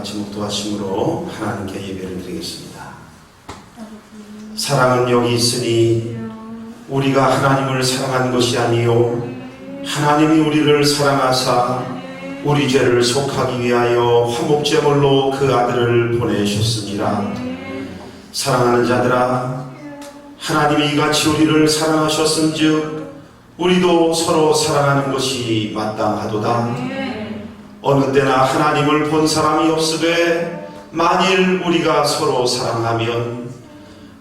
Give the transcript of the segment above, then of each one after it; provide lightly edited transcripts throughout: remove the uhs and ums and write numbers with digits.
같이 묵도하심으로 하나님께 예배를 드리겠습니다. 사랑은 여기 있으니 우리가 하나님을 사랑한 것이 아니요 하나님이 우리를 사랑하사 우리 죄를 속하기 위하여 화목제물로 그 아들을 보내셨으니라. 사랑하는 자들아, 하나님이 이같이 우리를 사랑하셨은즉 우리도 서로 사랑하는 것이 마땅하도다. 어느 때나 하나님을 본 사람이 없으되 만일 우리가 서로 사랑하면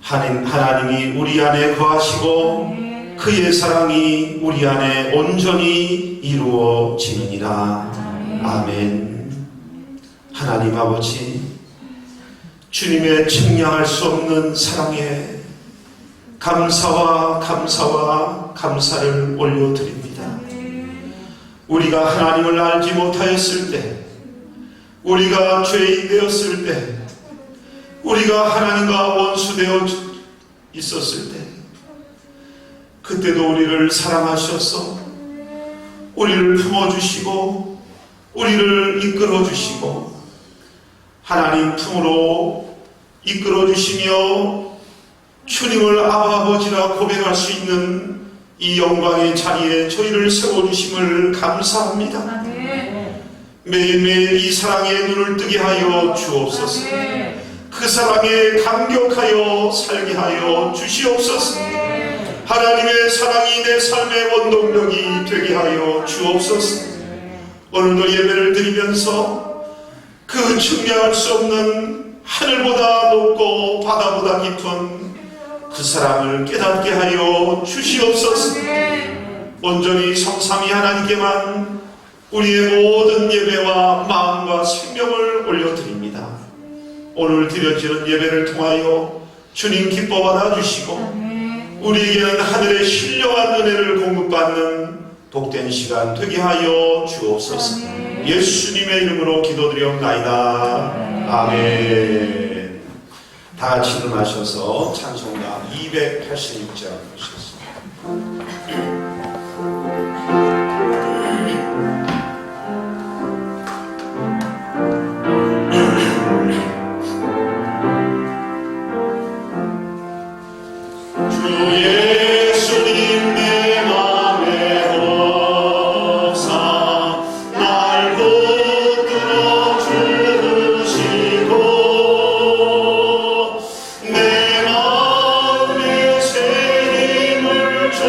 하나님이 우리 안에 거하시고 그의 사랑이 우리 안에 온전히 이루어지느니라. 아멘. 하나님 아버지, 주님의 측량할 수 없는 사랑에 감사와 감사를 올려드립니다. 우리가 하나님을 알지 못하였을 때, 우리가 죄인 되었을 때, 우리가 하나님과 원수되어 있었을 때, 그때도 우리를 사랑하셔서 우리를 품어주시고 우리를 이끌어주시고 하나님 품으로 이끌어주시며 주님을 아버지라 고백할 수 있는 이 영광의 자리에 저희를 세워주심을 감사합니다. 매일매일 이 사랑에 눈을 뜨게 하여 주옵소서. 그 사랑에 감격하여 살게 하여 주시옵소서. 하나님의 사랑이 내 삶의 원동력이 되게 하여 주옵소서. 오늘도 예배를 드리면서 그 측량할 수 없는 하늘보다 높고 바다보다 깊은 그 사랑을 깨닫게 하여 주시옵소서. 온전히 성삼위 하나님께만 우리의 모든 예배와 마음과 생명을 올려드립니다. 오늘 드려지는 예배를 통하여 주님 기뻐 받아주시고 우리에게는 하늘의 신령한 은혜를 공급받는 복된 시간 되게 하여 주옵소서. 예수님의 이름으로 기도드리옵나이다. 아멘. 다 같이 일어나셔서 찬송가 286장 보시겠습니다. 내 마음에 새 힘을 줘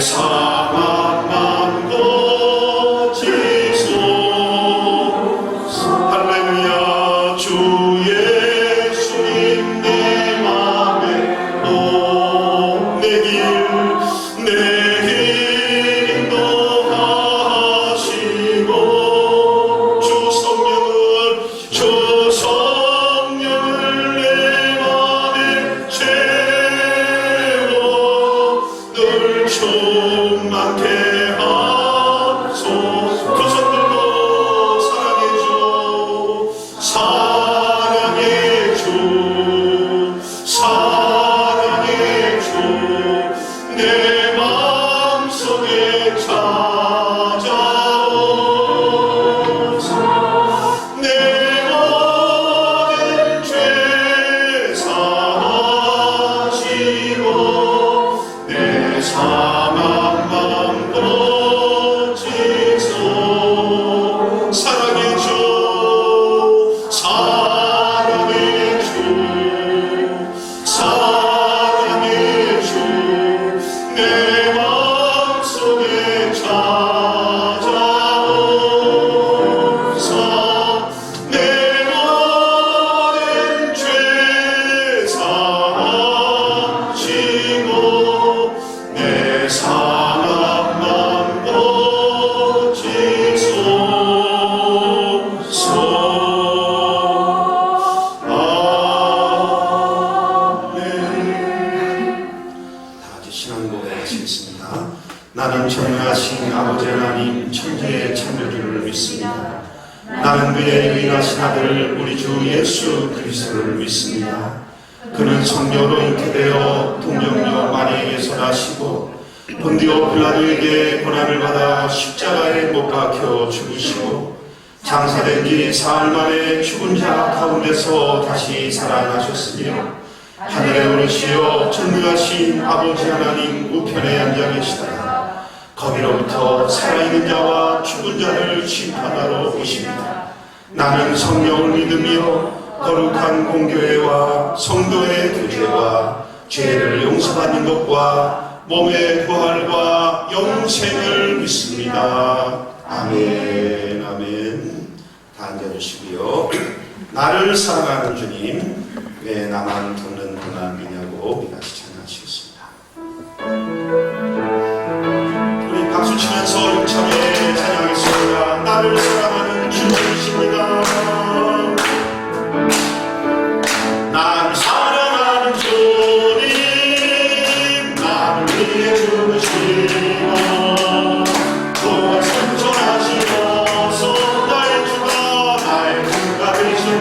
사망만 고치소. 할렐루야. 주 예수님 내 맘에 내 길 인도하시고 주 성령을 내 맘에 채워 늘 충만케 하소서. 두 손 들고 사랑의 주 내 마음속에 찾아오소. 내 모든 죄 사하시고 내 사망만 고치소. 사랑의 주 내 마음속에 찾아오소. 내 모든 죄 사하시고 내 사망만 고치소서. 나는 전능하신 아버지 하나님 천지의 창조주를 믿습니다. 나는 그의 유일하신 아들 우리 주 예수 그리스도를 믿습니다. 그는 성령으로 잉태되어 동정녀 마리아에게서 나시고 본디오 빌라도에게 고난을 받아 십자가에 못 박혀 죽으시고 장사된 지 사흘 만에 죽은 자 가운데서 다시 살아나셨으며 하늘에 오르시어 전능하신 아버지 하나님 우편에 앉아 계시다가 거기로부터 살아있는 자와 죽은 자를 심판하러 오십니다. 나는 성령을 믿으며 거룩한 공교회와 성도의 교제와 죄를 용서받는 것과 몸의 부활과 영생을 믿습니다. 아멘. 아멘. 다 앉아주시고요. 나를 사랑하는 주님, 왜 나만 돕는 고난이냐고 우리 같이 찬양하시겠습니다. 우리 박수 치면서 힘차게 찬양하겠습니다. 나를 사랑하는 주님이십니다. 나를 사랑하는 주님, 나를 위해 죽으시고 또한 선천하시어서 나의 주가 나의 주가 되시네.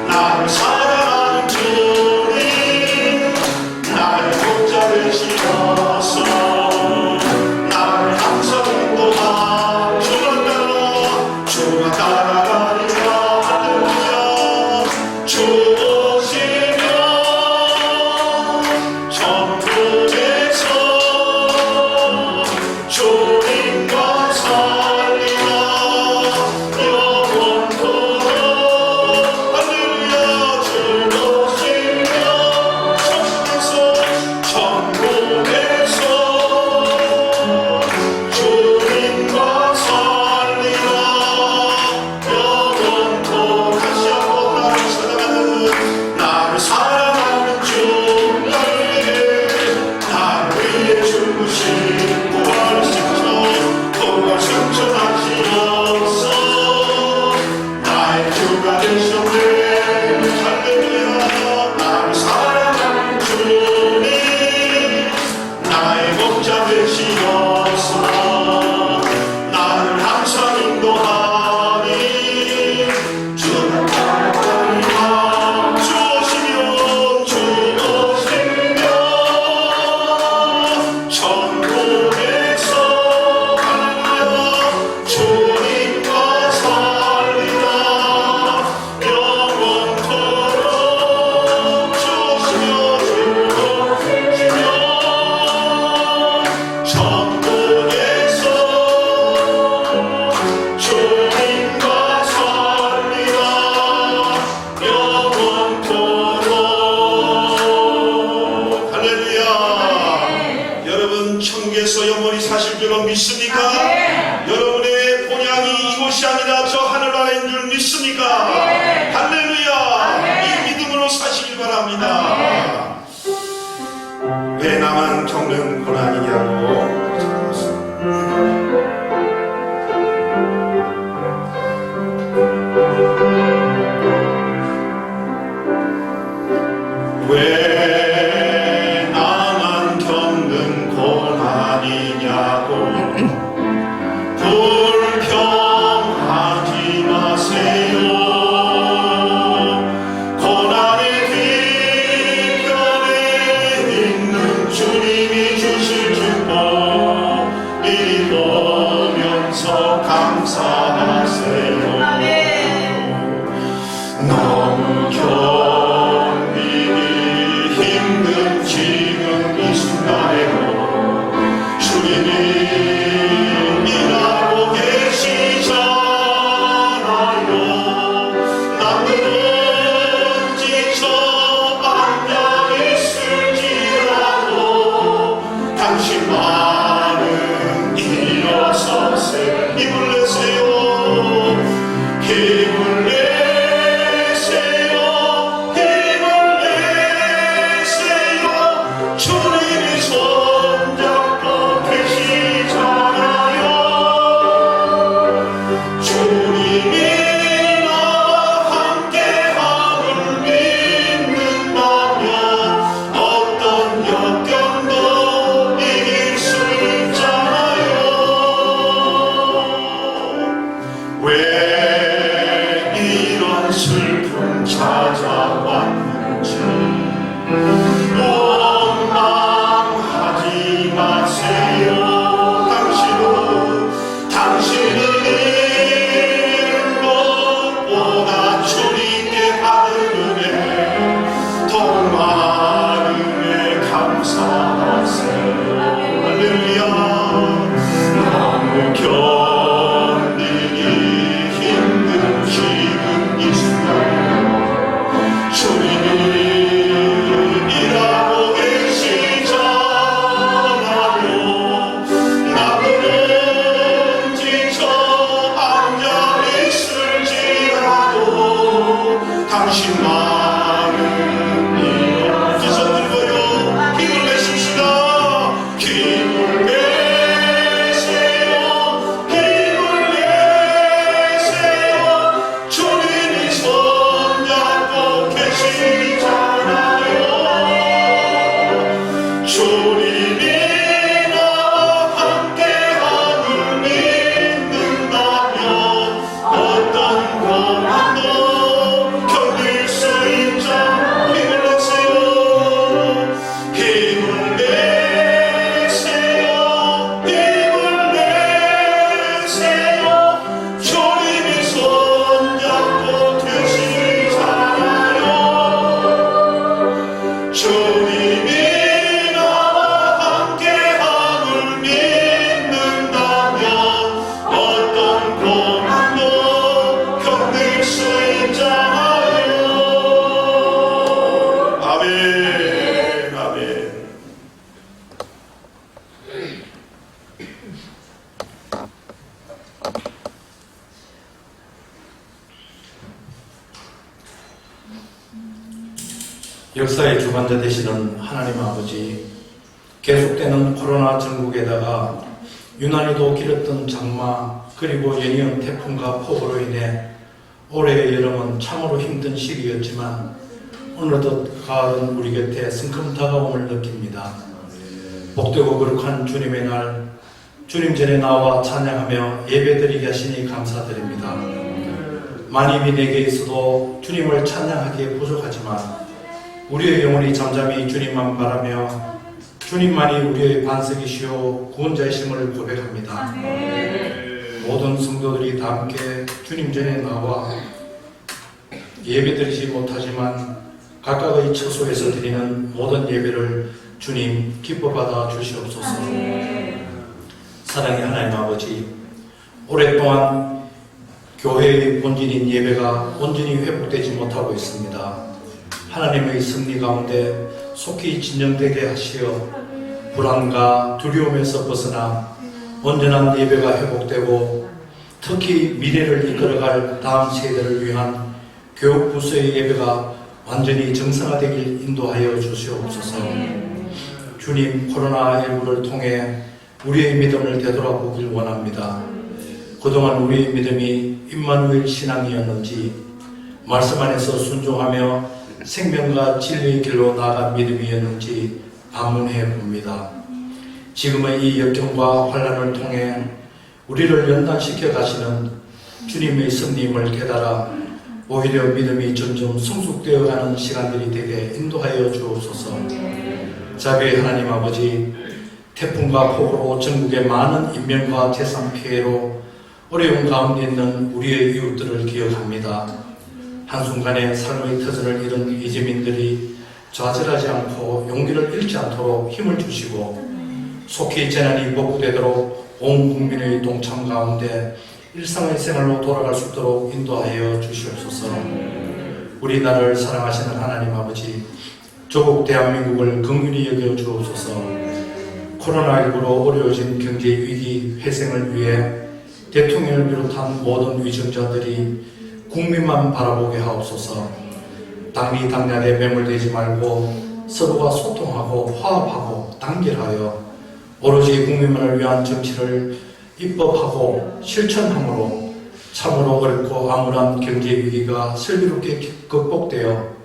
나를 사랑하는 주님, 나의 목자 되시어서 나를 항상 인도하 주가 따라가리라. 할렐루야. 주 오시면 천국에서 주님과 살리라. 영원토록 할렐루야. 주 오시면 천국에서 주님과 살리라. 영원토록 다시 한번 나를 사랑하는 주 나를 위해 주께서 영원히 사실 줄로 믿습니까? 여러분의 본향이 이곳이 아니라 저 하늘나라인 줄 믿습니까? 할렐루야! 이 믿음으로 사시길 바랍니다. 왜 나만 겪는 고난이냐고 왜 나만 겪는 고난이냐고 불평하지 마세요. 고난의 뒤편에 있는 주님이 주실 축복 이 보면서 감사하세요. 너무 견디기 힘든 지금 이 순간에도 주님이 일하고 계시잖아요. 남들은 지쳐 앉아 있을지라도 당신만은 일어서세요. 힘을 내세요. 힘을 내세요. 힘을 내세요. 주님이 손잡고 계시잖아요. 주님이 나와 함께함을 믿는다면 어떤 역경도 이길 수 있잖아요. 왜 이런 슬픔 찾아왔는지 원망하지 마세요. 당신은 일것보다 주님께 받은 은혜 더 많은 은혜 감사하세요. 할렐루야. 너무 견디기 힘든 지금 이 순간 주님이 일하고 계시잖아요. 나들은 지쳐 앉아 있을지라도 당신만은 두손 들고요 힘을 내십시다. 힘을 내세요. 힘을 내세요. 주님이 손잡고 계시잖아요. 주님이 나와 함께함을 믿는다면 어떤 고난도 견딜 수 있잖아요. 힘을 내세요. 힘을 내세요. 힘을 내세요. 주님이 손잡고 계시잖아요. 주님이 나와 함께함을 믿는다면 어떤 고난도 견딜 수 있잖아요. 아멘. 아멘. 역사의 주관자 되시는 하나님 아버지, 계속되는 코로나 전국에다가 유난히도 길었던 장마 그리고 연이은 태풍과 폭우로 인해 올해의 여름은 참으로 힘든 시기였지만 어느덧 가을은 우리 곁에 성큼 다가옴을 느낍니다. 복되고 거룩한 주님의 날, 주님 전에 나와 찬양하며 예배드리게 하시니 감사드립니다. 만입이 내게 있어도 주님을 찬양하기에 부족하지만 우리의 영혼이 잠잠히 주님만 바라며 주님만이 우리의 반석이시오 구원자이심을 고백합니다. 모든 성도들이 다 함께 주님 전에 나와 예배드리지 못하지만 각각의 처소에서 드리는 모든 예배를 주님 기뻐 받아 주시옵소서. 사랑의 하나님 아버지, 오랫동안 교회의 본질인 예배가 온전히 회복되지 못하고 있습니다. 하나님의 섭리 가운데 속히 진정되게 하시어 불안과 두려움에서 벗어나 온전한 예배가 회복되고 특히 미래를 이끌어갈 다음 세대를 위한 교육 부서의 예배가 완전히 정상화되길 인도하여 주시옵소서. 주님, 코로나19를 통해 우리의 믿음을 되돌아보길 원합니다. 그동안 우리의 믿음이 임마누엘 신앙이었는지, 말씀 안에서 순종하며 생명과 진리의 길로 나아간 믿음이었는지 반문해 봅니다. 지금의 이 역경과 환란을 통해 우리를 연단시켜 가시는 주님의 섭리임을 깨달아 오히려 믿음이 점점 성숙되어 가는 시간들이 되게 인도하여 주옵소서. 자비의 하나님 아버지, 태풍과 폭우로 전국의 많은 인명과 재산 피해로 어려운 가운데 있는 우리의 이웃들을 기억합니다. 한순간에 삶의 터전을 잃은 이재민들이 좌절하지 않고 용기를 잃지 않도록 힘을 주시고 속히 재난이 복구되도록 온 국민의 동참 가운데 일상의 생활로 돌아갈 수 있도록 인도하여 주시옵소서. 우리나라를 사랑하시는 하나님 아버지, 조국 대한민국을 긍휼히 여겨 주옵소서. 코로나19로 어려워진 경제 위기 회생을 위해 대통령을 비롯한 모든 위정자들이 국민만 바라보게 하옵소서. 당리 당략에 매몰되지 말고 서로가 소통하고 화합하고 단결하여 오로지 국민만을 위한 정치를 입법하고 실천함으로 참으로 어렵고 암울한 경제 위기가 슬기롭게 극복되어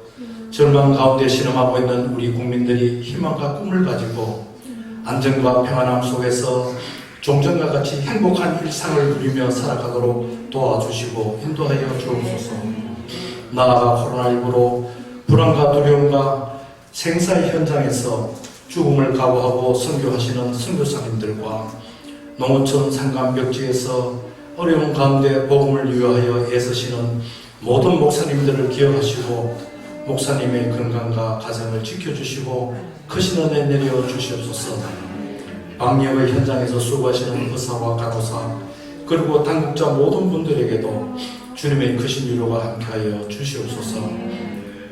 절망 가운데 신음하고 있는 우리 국민들이 희망과 꿈을 가지고 안정과 평안함 속에서 종전과 같이 행복한 일상을 누리며 살아가도록 도와주시고 인도하여 주옵소서. 나아가 코로나19로 불안과 두려움과 생사의 현장에서 죽음을 각오하고 선교하시는 선교사님들과 농어촌 산간벽지에서 어려운 가운데 복음을 위하여 애쓰시는 모든 목사님들을 기억하시고 목사님의 건강과 가정을 지켜주시고 크신 은혜 내려 주시옵소서. 방역의 현장에서 수고하시는 의사와 간호사 그리고 당국자 모든 분들에게도 주님의 크신 위로가 함께하여 주시옵소서.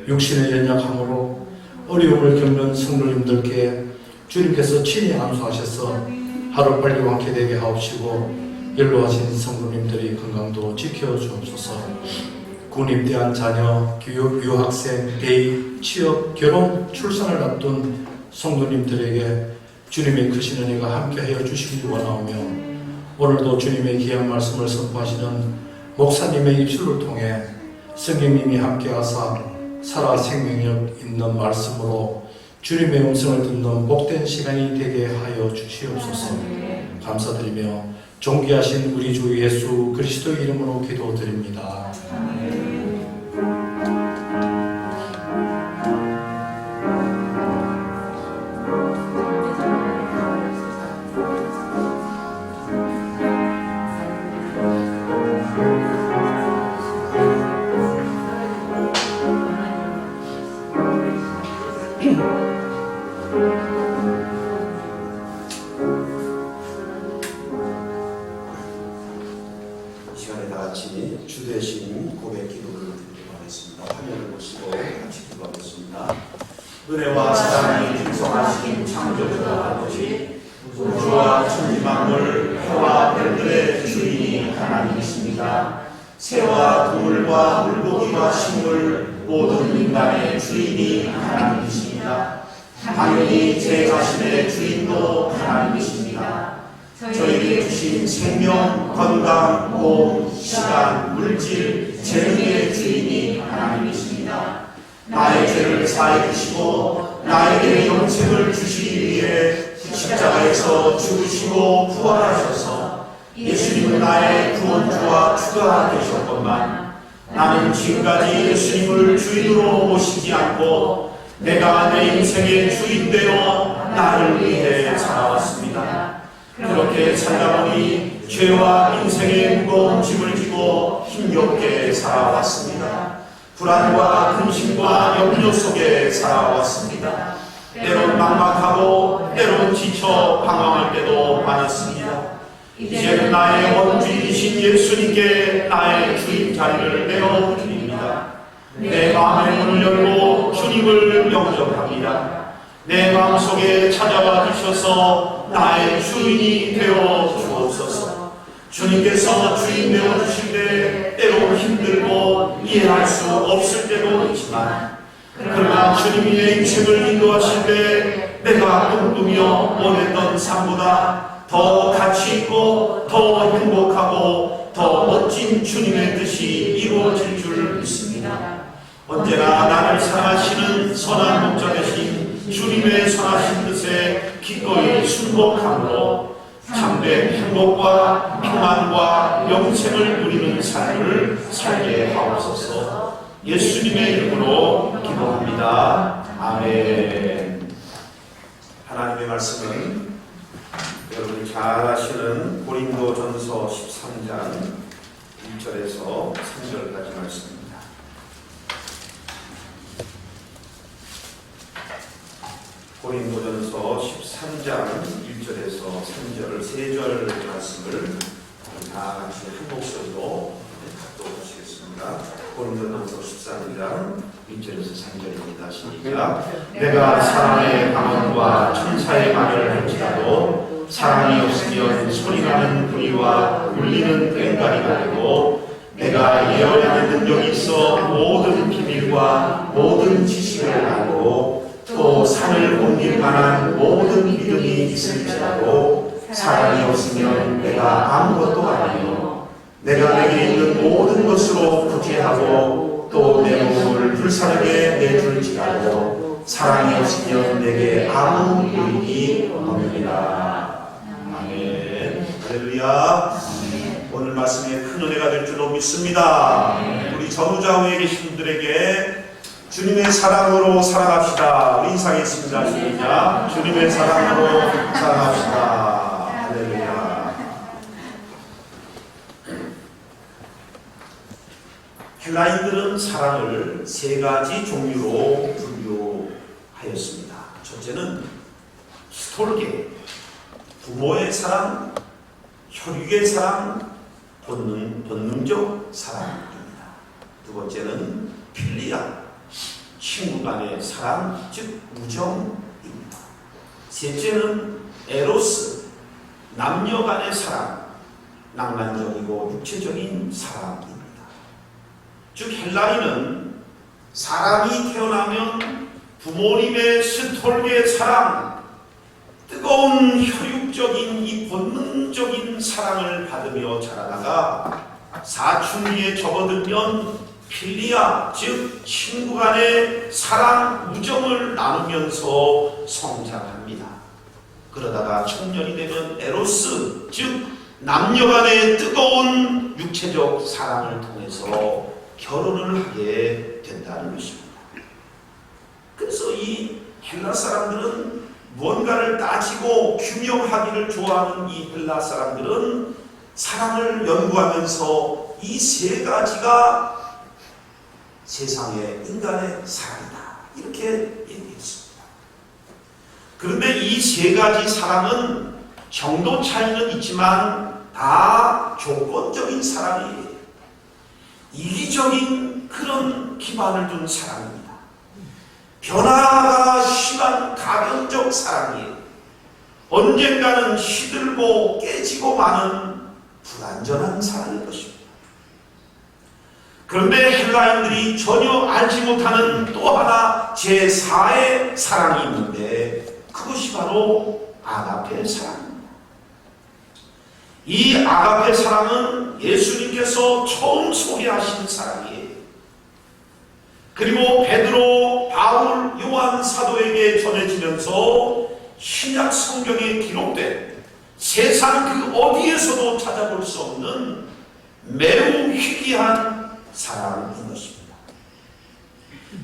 육신의 연약함으로 어려움을 겪는 성도님들께 주님께서 친히 안수하셔서 하루빨리 완쾌되게 하옵시고 연로하신 성도님들의 건강도 지켜주옵소서. 군 입대한 자녀, 교육, 유학생, 대입, 취업, 결혼, 출산을 앞둔 성도님들에게 주님의 크신 은혜가 함께하여 주시길 원하오며 오늘도 주님의 귀한 말씀을 선포하시는 목사님의 입술을 통해 성령님이 함께하사 살아 생명력 있는 말씀으로 주님의 음성을 듣는 복된 시간이 되게 하여 주시옵소서. 감사드리며 존귀하신 우리 주 예수 그리스도의 이름으로 기도드립니다. 이 시간에 다 같이 주대신 고백 기도를 드리도록 하겠습니다. 화면을 보시고 같이 기도하겠습니다. 은혜와 사랑이 풍성하신 창조주가 아버지, 우주와 천지만물, 해와 별들의 주인이 하나님이십니다. 새와 동물과 물고기와 식물, 모든 인간의 주인이 하나님이십니다. 당연히 제 자신의 주인도 하나님이십니다. 저에게 주신 생명, 건강, 몸, 시간, 물질, 재능의 주인이 하나님이십니다. 나의 죄를 사해 주시고 나에게 영생을 주시기 위해 십자가에서 죽으시고 부활하셔서 예수님은 나의 구원주와 주가 되셨건만 나는 지금까지 예수님을 주인으로 모시지 않고 내가 내 인생의 주인 되어 나를 위해 살아왔습니다. 그렇게 살다 보니 죄와 인생의 무거운 짐을 지고 힘겹게 살아왔습니다. 불안과 근심과 염려 속에 살아왔습니다. 때론 막막하고 때론 지쳐 방황할 때도 많았습니다. 이제는 나의 원주이신 예수님께 나의 주인 자리를 내어드립니다. 내 마음의 문을 열고 주님을 영접합니다. 내 마음속에 찾아와 주셔서 나의 주인이 되어 주옵소서. 주님께서 주인 되어 주실 때 때로 힘들고 이해할 수 없을 때도 있지만, 그러나 주님이 내 인생을 인도하실 때 내가 꿈꾸며 원했던 삶보다 더 가치 있고 더 행복하고 더 멋진 주님의 뜻이 이루어질 줄 믿습니다. 언제나 나를 사랑하시는 선한 목자 되신 주님의 선하신 뜻에 기꺼이 순복함으로 참된 행복과 평안과 영생을 누리는 삶을 살게 하옵소서. 예수님의 이름으로 기도합니다. 아멘. 하나님의 말씀은 여러분이 잘 아시는 고린도전서 13장 1절에서 3절까지 말씀입니다. 고린도전서 13장 1절에서 3절 3절 말씀을 다 같이 한 목소리로 합독하시겠습니다. 고린도전서 13장 1절에서 3절입니다. 시작. 내가 사람의 방언과 천사의 말을 할지라도 사랑이 없으면 소리나는 부리와 울리는 꽹과리가 되고, 내가 예언하는 능력이 있어 모든 비밀과 모든 지식을 알고 또 산을 옮길 만한 모든 믿음이 있을지라도 사랑이 없으면 내가 아무것도 아니요 내가 내게 있는 모든 것으로 구제하고 또 내 몸을 불사르게 내줄지라도 사랑이 없으면 내게 아무 유익이 없느니라. 아멘. 할렐루야. 오늘 말씀에 큰 은혜가 될 줄로 믿습니다. 우리 전우좌우에 계신 분들에게 주님의 사랑으로 살아갑시다. 인사하겠습니다. 시작. 주님의 사랑으로 살아갑시다. 할렐루야. 헬라인들은 사랑을 세 가지 종류로 분류하였습니다. 첫째는 스톨게, 부모의 사랑, 혈육의 사랑, 본능적 사랑입니다. 두 번째는 필리아, 친구 간의 사랑, 즉 우정입니다. 셋째는 에로스, 남녀 간의 사랑, 낭만적이고 육체적인 사랑입니다. 즉 헬라인은 사람이 태어나면 부모님의 스톨게 사랑, 뜨거운 혈육적인 이 본능적인 사랑을 받으며 자라다가 사춘기에 접어들면 필리아, 즉 친구 간의 사랑, 우정을 나누면서 성장합니다. 그러다가 청년이 되면 에로스, 즉 남녀 간의 뜨거운 육체적 사랑을 통해서 결혼을 하게 된다는 것입니다. 그래서 이 헬라 사람들은 무언가를 따지고 규명하기를 좋아하는 이 헬라 사람들은 사랑을 연구하면서 이 세 가지가 세상의 인간의 사랑이다, 이렇게 얘기했습니다. 그런데 이 세 가지 사랑은 정도 차이는 있지만 다 조건적인 사랑이에요. 이기적인 그런 기반을 둔 사랑입니다. 변화가 심한 가변적 사랑이에요. 언젠가는 시들고 깨지고 마는 불완전한 사랑일 것입니다. 그런데 헬라인들이 전혀 알지 못하는 또 하나 제4의 사랑이 있는데 그것이 바로 아가페 사랑입니다. 이 아가페 사랑은 예수님께서 처음 소개하신 사랑이에요. 그리고 베드로, 바울, 요한 사도에게 전해지면서 신약 성경에 기록된 세상 그 어디에서도 찾아볼 수 없는 매우 희귀한 사랑인 것입니다.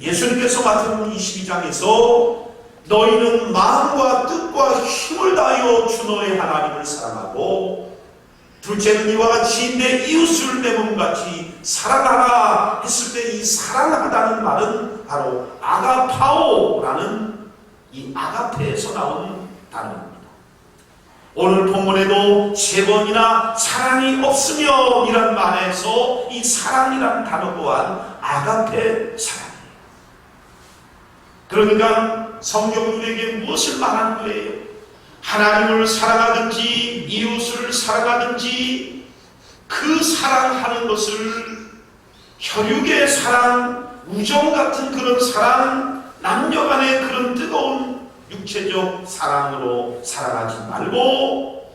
예수님께서 마태복음 22장에서 너희는 마음과 뜻과 힘을 다하여 주 너의 하나님을 사랑하고 둘째는 이와 같이 내 이웃을 내 몸같이 사랑하라 했을 때 이 사랑하다는 말은 바로 아가파오라는 이 아가페에서 나온 단어입니다. 오늘 본문에도 세 번이나 사랑이 없으며 이란 말에서 이 사랑이라는 단어 또한 아가페 사랑이에요. 그러니까 성경은 우리에게 무엇을 말하는 거예요? 하나님을 사랑하든지 이웃을 사랑하든지 그 사랑하는 것을 혈육의 사랑, 우정 같은 그런 사랑, 남녀 간의 그런 뜨거운 육체적 사랑으로 사랑하지 말고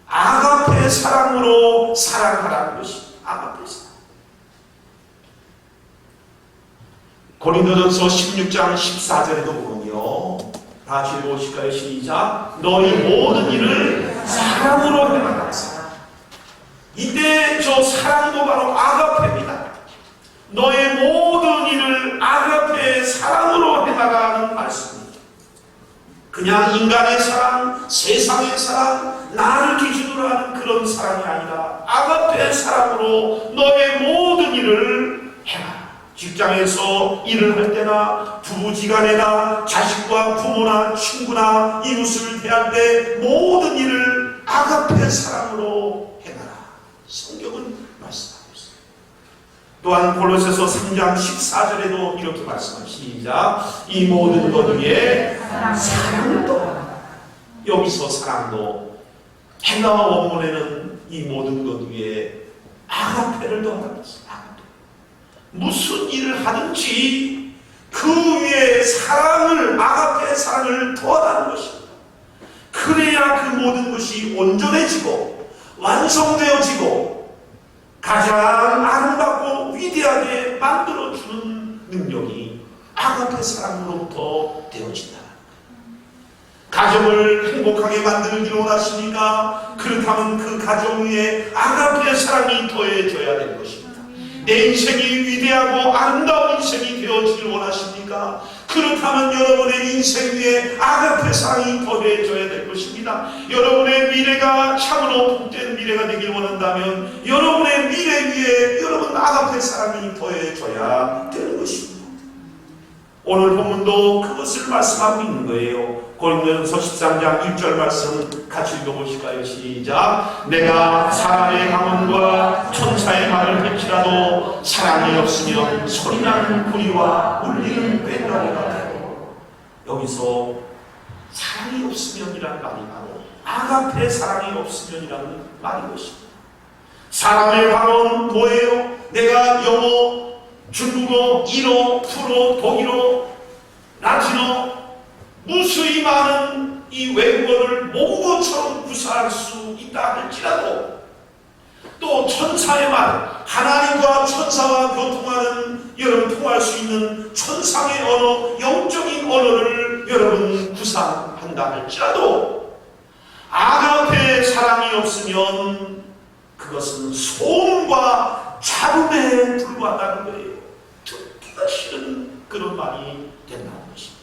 아가페 사랑으로 사랑하라는 것입니다. 아가페 사랑. 고린도전서 16장 14절에도 보면요, 다 같이 읽어보실까요? 시작. 너희 모든 일을 사랑으로 해나가라. 이때 저 사랑도 바로 아가페입니다. 너의 모든 일을 아가페의 사랑으로 해나가는 말씀입니다. 그냥 인간의 사랑, 세상의 사랑, 나를 기준으로 하는 그런 사랑이 아니라 아가페의 사랑으로 너의 모든 일을 해나가라. 직장에서 일을 할 때나 부부지간에나 자식과 부모나 친구나 이웃을 대할 때 모든 일을 아가페 사랑으로 해나라. 성경은 말씀하고 있습니다. 또한 골로새서 3장 14절에도 이렇게 말씀합니다. 시작. 이 모든 것 위에 사랑도, 여기서 사랑도 헬라어 원문에는 이 모든 것 위에 아가페를 더하는 것입니다. 무슨 일을 하든지 그 위에 사랑을, 아가페의 사랑을 더하다는 것입니다. 그래야 그 모든 것이 온전해지고 완성되어지고 가장 아름답고 위대하게 만들어주는 능력이 아가페 사랑으로부터 되어진다. 가정을 행복하게 만들기를 원하십니까? 그렇다면 그 가정 위에 아가페의 사랑이 더해져야 되는 것입니다. 내 인생이 위대하고 아름다운 인생이 되어지길 원하십니까? 그렇다면 여러분의 인생 위에 아가페 사랑이 더해져야 될 것입니다. 여러분의 미래가 참으로 복된 미래가 되길 원한다면 여러분의 미래 위에 여러분 아가페 사랑이 더해져야 되는 것입니다. 오늘 본문도 그것을 말씀하고 있는 거예요. 고린도전서 13장 1절 말씀 같이 읽어보실까요? 시작. 내가 사람의 방언과 천사의 말을 할지라도 사랑이 없으면 소리나는 구리와 울리는 꽹과리가 되고, 여기서 사랑이 없으면이라는 말이 바로 아가페 사랑이 없으면이라는 말인 것입니다. 사람의 방언 뭐예요? 내가 영어, 중국어, 일어, 불어, 독일어, 라틴어 무수히 많은 이 외국어를 모국어처럼 구사할 수 있다 할지라도, 또 천사의 말, 하나님과 천사와 교통하는, 여러분 통할 수 있는 천상의 언어, 영적인 언어를 여러분 구사한다 할지라도 아가페의 사랑이 없으면 그것은 소음과 잡음에 불과하다는 거예요. 듣기가 싫은 그런 말이 된다는 것입니다.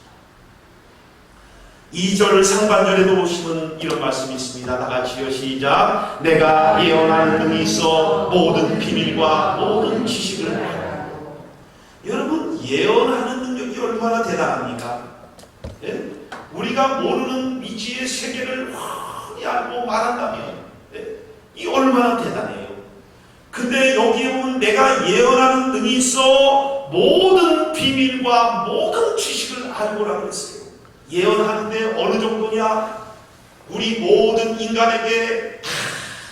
2절 상반절에도 보시면 이런 말씀이 있습니다. 다같이요. 시작. 내가 예언하는 능이 있어 모든 비밀과 모든 지식을 알고. 여러분, 예언하는 능력이 얼마나 대단합니까? 예? 우리가 모르는 미지의 세계를 확히 알고 말한다면, 예? 이 얼마나 대단해요. 근데 여기에 보면 내가 예언하는 능이 있어 모든 비밀과 모든 지식을 알고라고 했어요. 예언하는데 어느 정도냐? 우리 모든 인간에게 다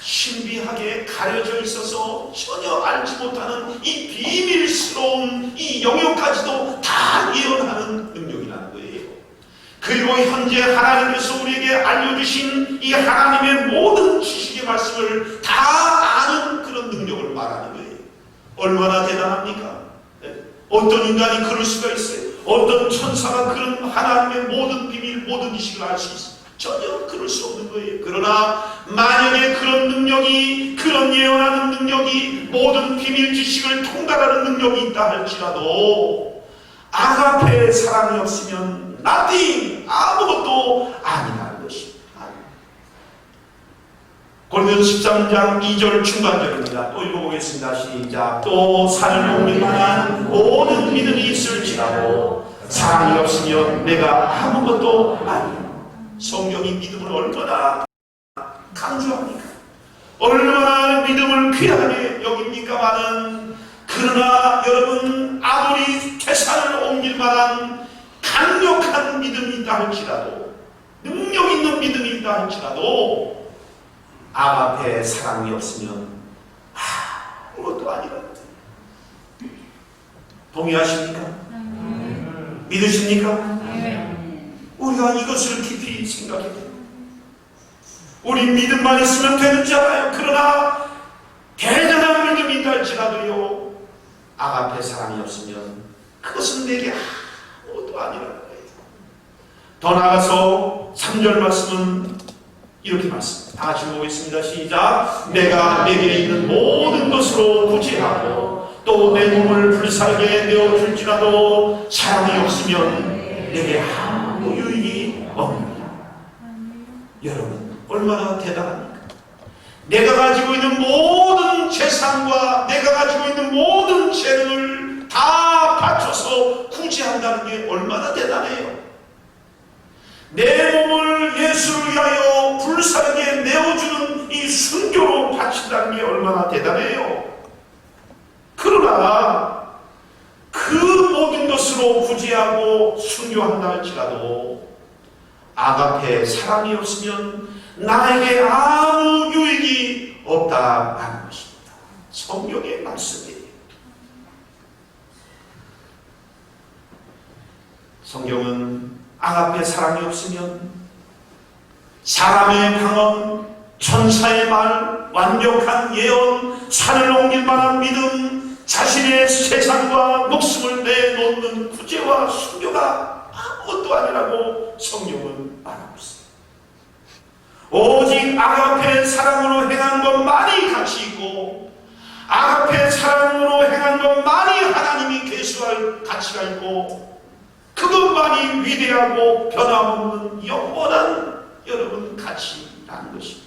신비하게 가려져 있어서 전혀 알지 못하는 이 비밀스러운 이 영역까지도 다 예언하는 능력이라는 거예요. 그리고 현재 하나님께서 우리에게 알려주신 이 하나님의 모든 지식의 말씀을 다 아는 그런 능력을 말하는 거예요. 얼마나 대단합니까? 어떤 인간이 그럴 수가 있어요? 어떤 천사가 그런 하나님의 모든 비밀, 모든 지식을 알 수 있어요? 전혀 그럴 수 없는 거예요. 그러나 만약에 그런 능력이, 그런 예언하는 능력이, 모든 비밀 지식을 통달하는 능력이 있다 할지라도 아가페의 사랑이 없으면 nothing, 아무것도 아니라는 것입니다. 고린도전서 13장 2절 중간절입니다. 또 읽어보겠습니다. 시작. 또 산을 옮길 만한 모든 믿음이 있을지라도 사랑이 없으면 내가 아무것도 아니요. 성경이 믿음을 얼마나 강조합니까? 얼마나 믿음을 귀하게 여깁니까마는, 그러나 여러분 아무리 태산을 옮길 만한 강력한 믿음이 있다 할지라도, 능력 있는 믿음이 있다 할지라도 아가페 사랑이 없으면 아무것도 아니라. 동의하십니까? 믿으십니까? 우리가 이것을 깊이 생각해야 돼요. 우리 믿음만 있으면 되는 줄 알아요. 그러나 대단한 믿음이 있다 할지라도요, 아가페 사랑이 없으면 그것은 내게 아무것도 아니라는 거예요. 더 나아가서 3절 말씀은 이렇게 말씀합니다. 다 같이 보겠습니다. 시작. 내가 내게 있는 모든 것으로 구제하고 또 내 몸을 불살게 내어줄지라도 사랑이 없으면 내게 아무 유익이 없느니라. 여러분, 얼마나 대단합니까? 내가 가지고 있는 모든 재산과 내가 가지고 있는 모든 재능을 다 바쳐서 구제한다는 게 얼마나 대단해요. 내 몸을 예수를 위하여 불사르게 내어주는 이 순교로 바친다는 게 얼마나 대단해요. 그러나 그 모든 것으로 구제하고 순교한다 할지라도 아가페 사랑이 없으면 나에게 아무 유익이 없다라는 것입니다. 성경의 말씀이에요. 성경은 아가페 사랑이 없으면 사람의 방언, 천사의 말, 완벽한 예언, 산을 옮길 만한 믿음, 자신의 세상과 목숨을 내놓는 구제와 순교가 아무것도 아니라고 성경은 말하고 있습니다. 오직 아가페 사랑으로 행한 것만이 가치 있고, 아가페 사랑으로 행한 것만이 하나님이 계수할 가치가 있고, 그것만이 위대하고 변함없는 영원한 여러분 가치라는 것입니다.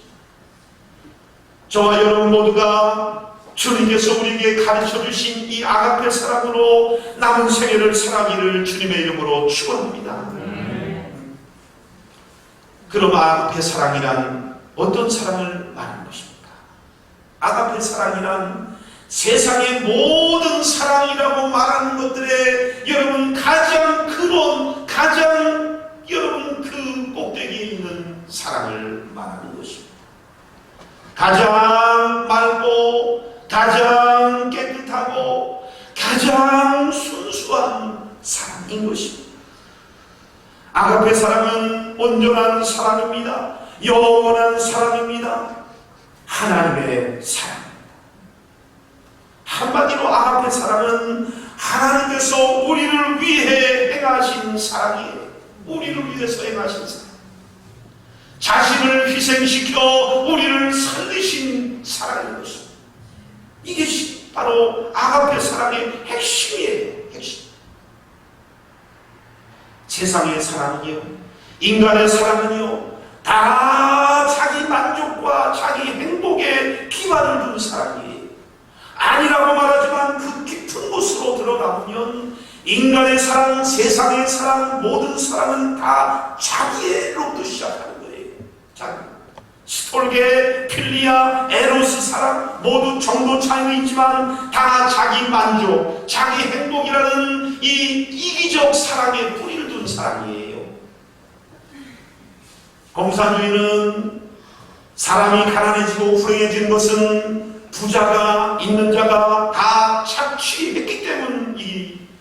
저와 여러분 모두가 주님께서 우리에게 가르쳐 주신 이 아가페 사랑으로 남은 생애를 살아기를 주님의 이름으로 축원합니다. 그럼 아가페 사랑이란 어떤 사랑을 말하는 것입니까? 아가페 사랑이란 세상의 모든 사랑이라고 말하는 것들에 여러분 가장 근원, 가장 여러분 그 꼭대기에 있는 사랑을 말하는 것입니다. 가장 맑고 가장 깨끗하고 가장 순수한 사랑인 것입니다. 아가페 사랑은 온전한 사랑입니다. 영원한 사랑입니다. 하나님의 사랑입니다. 한마디로 아가페 사랑은 하나님께서 우리를 위해 행하신 사랑이에요. 우리를 위해서 행하신 사랑. 자신을 희생시켜 우리를 살리신 사랑인 것입니다. 이것이 바로 아가페 사랑의 핵심이에요. 핵심. 세상의 사랑은요, 인간의 사랑은요, 다 자기 만족과 자기 행복에 기반을 둔 사랑이에요. 아니라고 말하지만 그 깊은 곳으로 들어가보면 인간의 사랑, 세상의 사랑, 모든 사랑은 다 자기애로부터 시작하는 거예요. 자기. 스톨게, 필리아, 에로스 사랑 모두 정도 차이는 있지만 다 자기 만족, 자기 행복이라는 이 이기적 사랑에 뿌리를 둔 사랑이에요. 공산주의는 사람이 가난해지고 불행해진 것은 부자가, 있는 자가 다 착취했기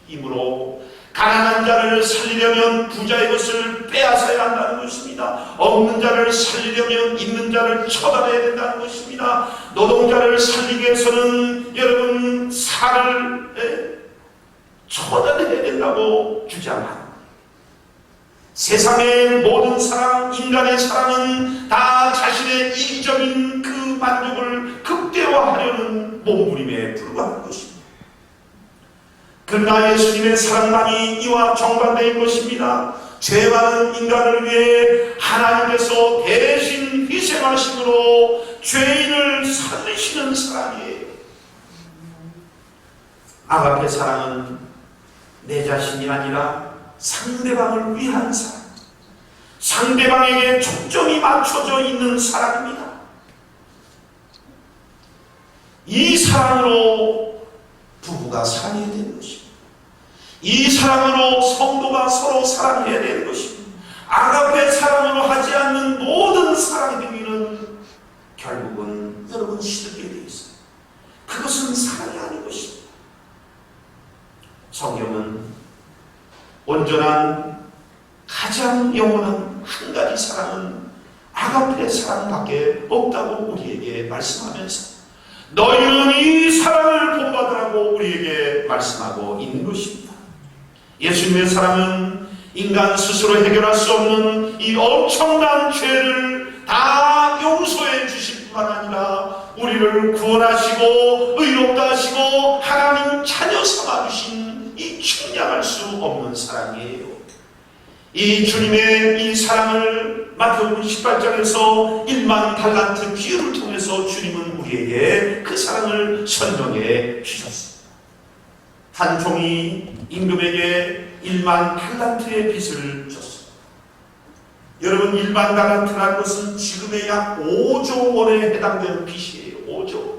때문이므로 가난한 자를 살리려면 부자의 것을 빼앗아야 한다는 것입니다. 없는 자를 살리려면 있는 자를 처단해야 된다는 것입니다. 노동자를 살리기 위해서는 여러분 살을 처단해야 된다고 주장합니다. 세상의 모든 사랑, 인간의 사랑은 다 자신의 이기적인 그 만족을 극대화하려는 몸부림에 불과한 것입니다. 그러나 예수님의 사랑만이 이와 정반대인 것입니다. 죄 많은 인간을 위해 하나님께서 대신 희생하심으로 죄인을 살리시는 사랑이에요. 아가페 사랑은 내 자신이 아니라 상대방을 위한 사랑, 상대방에게 초점이 맞춰져 있는 사랑입니다. 이 사랑으로 부부가 사랑해야 되는 것입니다. 이 사랑으로 성도가 서로 사랑해야 되는 것입니다. 아가페 사랑으로 하지 않는 모든 사랑 행위는 결국은 여러분 시들게 되어 있어요. 그것은 사랑이 아닌 것입니다. 성경은 온전한 가장 영원한 한 가지 사랑은 아가페 사랑밖에 없다고 우리에게 말씀하면서 너희는 이 사랑을 본받으라고 우리에게 말씀하고 있는 것입니다. 예수님의 사랑은 인간 스스로 해결할 수 없는 이 엄청난 죄를 다 용서해 주실 뿐만 아니라 우리를 구원하시고 의롭다 하시고 하나님 자녀 삼아주신 이 측량할 수 없는 사랑이에요. 이 주님의 이 사랑을 마태복음 18장에서 1만 달란트 기회를 통해서 주님은 우리에게 그 사랑을 설명해 주셨습니다. 한 종이 임금에게 1만 달란트의 빚을 졌습니다. 여러분 1만 달란트라는 것은 지금의 약 5조 원에 해당되는 빚이에요. 5조.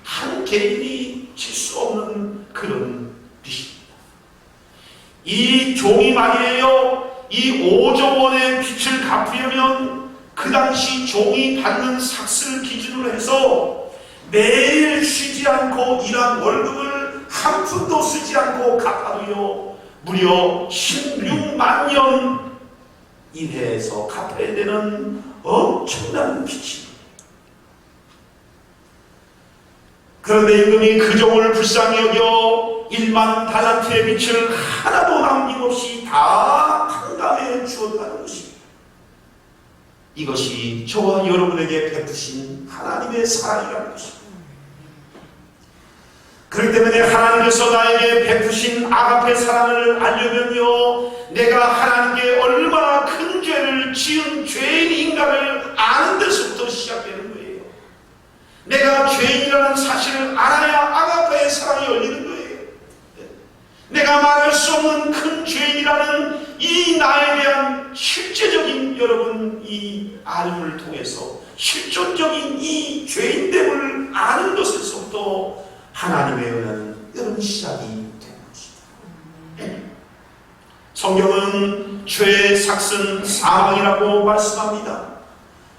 한 개인이 질 수 없는 그런 빚입니다. 이 종이 말이에요. 이 5조 원의 빚을 갚으려면 그 당시 종이 받는 삭슬 기준으로 해서 매일 쉬지 않고 일한 월급을 한 푼도 쓰지 않고 갚아도요 무려 16만 년 이내에서 갚아야 되는 엄청난 빚입니다. 그런데 임금이 그 종을 불쌍히 여겨 1만 달란트의 빚을 하나도 남김없이 다 탕감해 주었다는 것입니다. 이것이 저와 여러분에게 베푸신 하나님의 사랑이라는 것입니다. 그렇기 때문에 하나님께서 나에게 베푸신 아가페 사랑을 알려면요 내가 하나님께 얼마나 큰 죄를 지은 죄인 인간을 아는 데서부터 시작되는 거예요. 내가 죄인이라는 사실을 알아야 아가페의 사랑이 열리는 거예요. 내가 말할 수 없는 큰 죄인이라는 이 나에 대한 실제적인 여러분 이 알음을 통해서 실존적인 이 죄인됨을 아는 것에서부터 하나님의 은혜는 여러분 시작이 되는 것입니다. 성경은 죄의 삭은 사망이라고 말씀합니다.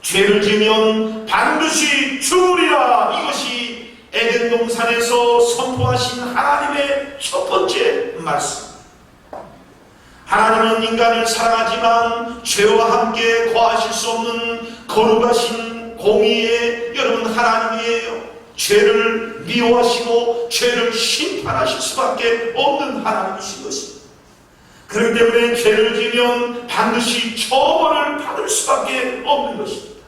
죄를 지으면 반드시 죽으리라. 이것이 에덴 동산에서 선포하신 하나님의 첫 번째 말씀. 하나님은 인간을 사랑하지만 죄와 함께 거하실 수 없는 거룩하신 공의의 여러분 하나님이에요. 죄를 미워하시고 죄를 심판하실 수밖에 없는 하나님이신 것입니다. 그렇기 때문에 죄를 지으면 반드시 처벌을 받을 수밖에 없는 것입니다.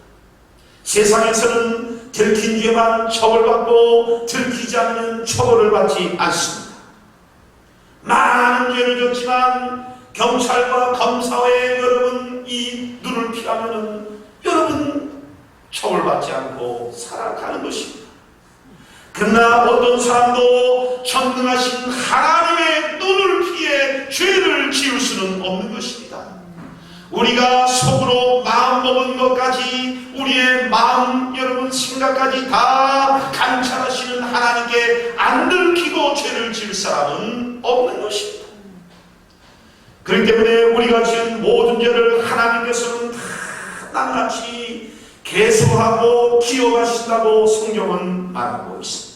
세상에서는 들킨 죄만 처벌받고 들키지 않으면 처벌을 받지 않습니다. 많은 죄를 졌지만 경찰과 검사에 여러분 이 눈을 피하면은 여러분 처벌받지 않고 살아가는 것입니다. 그러나 어떤 사람도 전능하신 하나님의 눈을 피해 죄를 지을 수는 없는 것입니다. 우리가 속으로 마음먹은 것까지 우리의 마음 여러분 생각까지 다 감찰하시는 하나님께 안 들키고 죄를 지을 사람은 없는 것입니다. 그렇기 때문에 우리가 지은 모든 죄를 하나님께서는 다 낱낱이 계수하고 기억하신다고 성경은 말하고 있습니다.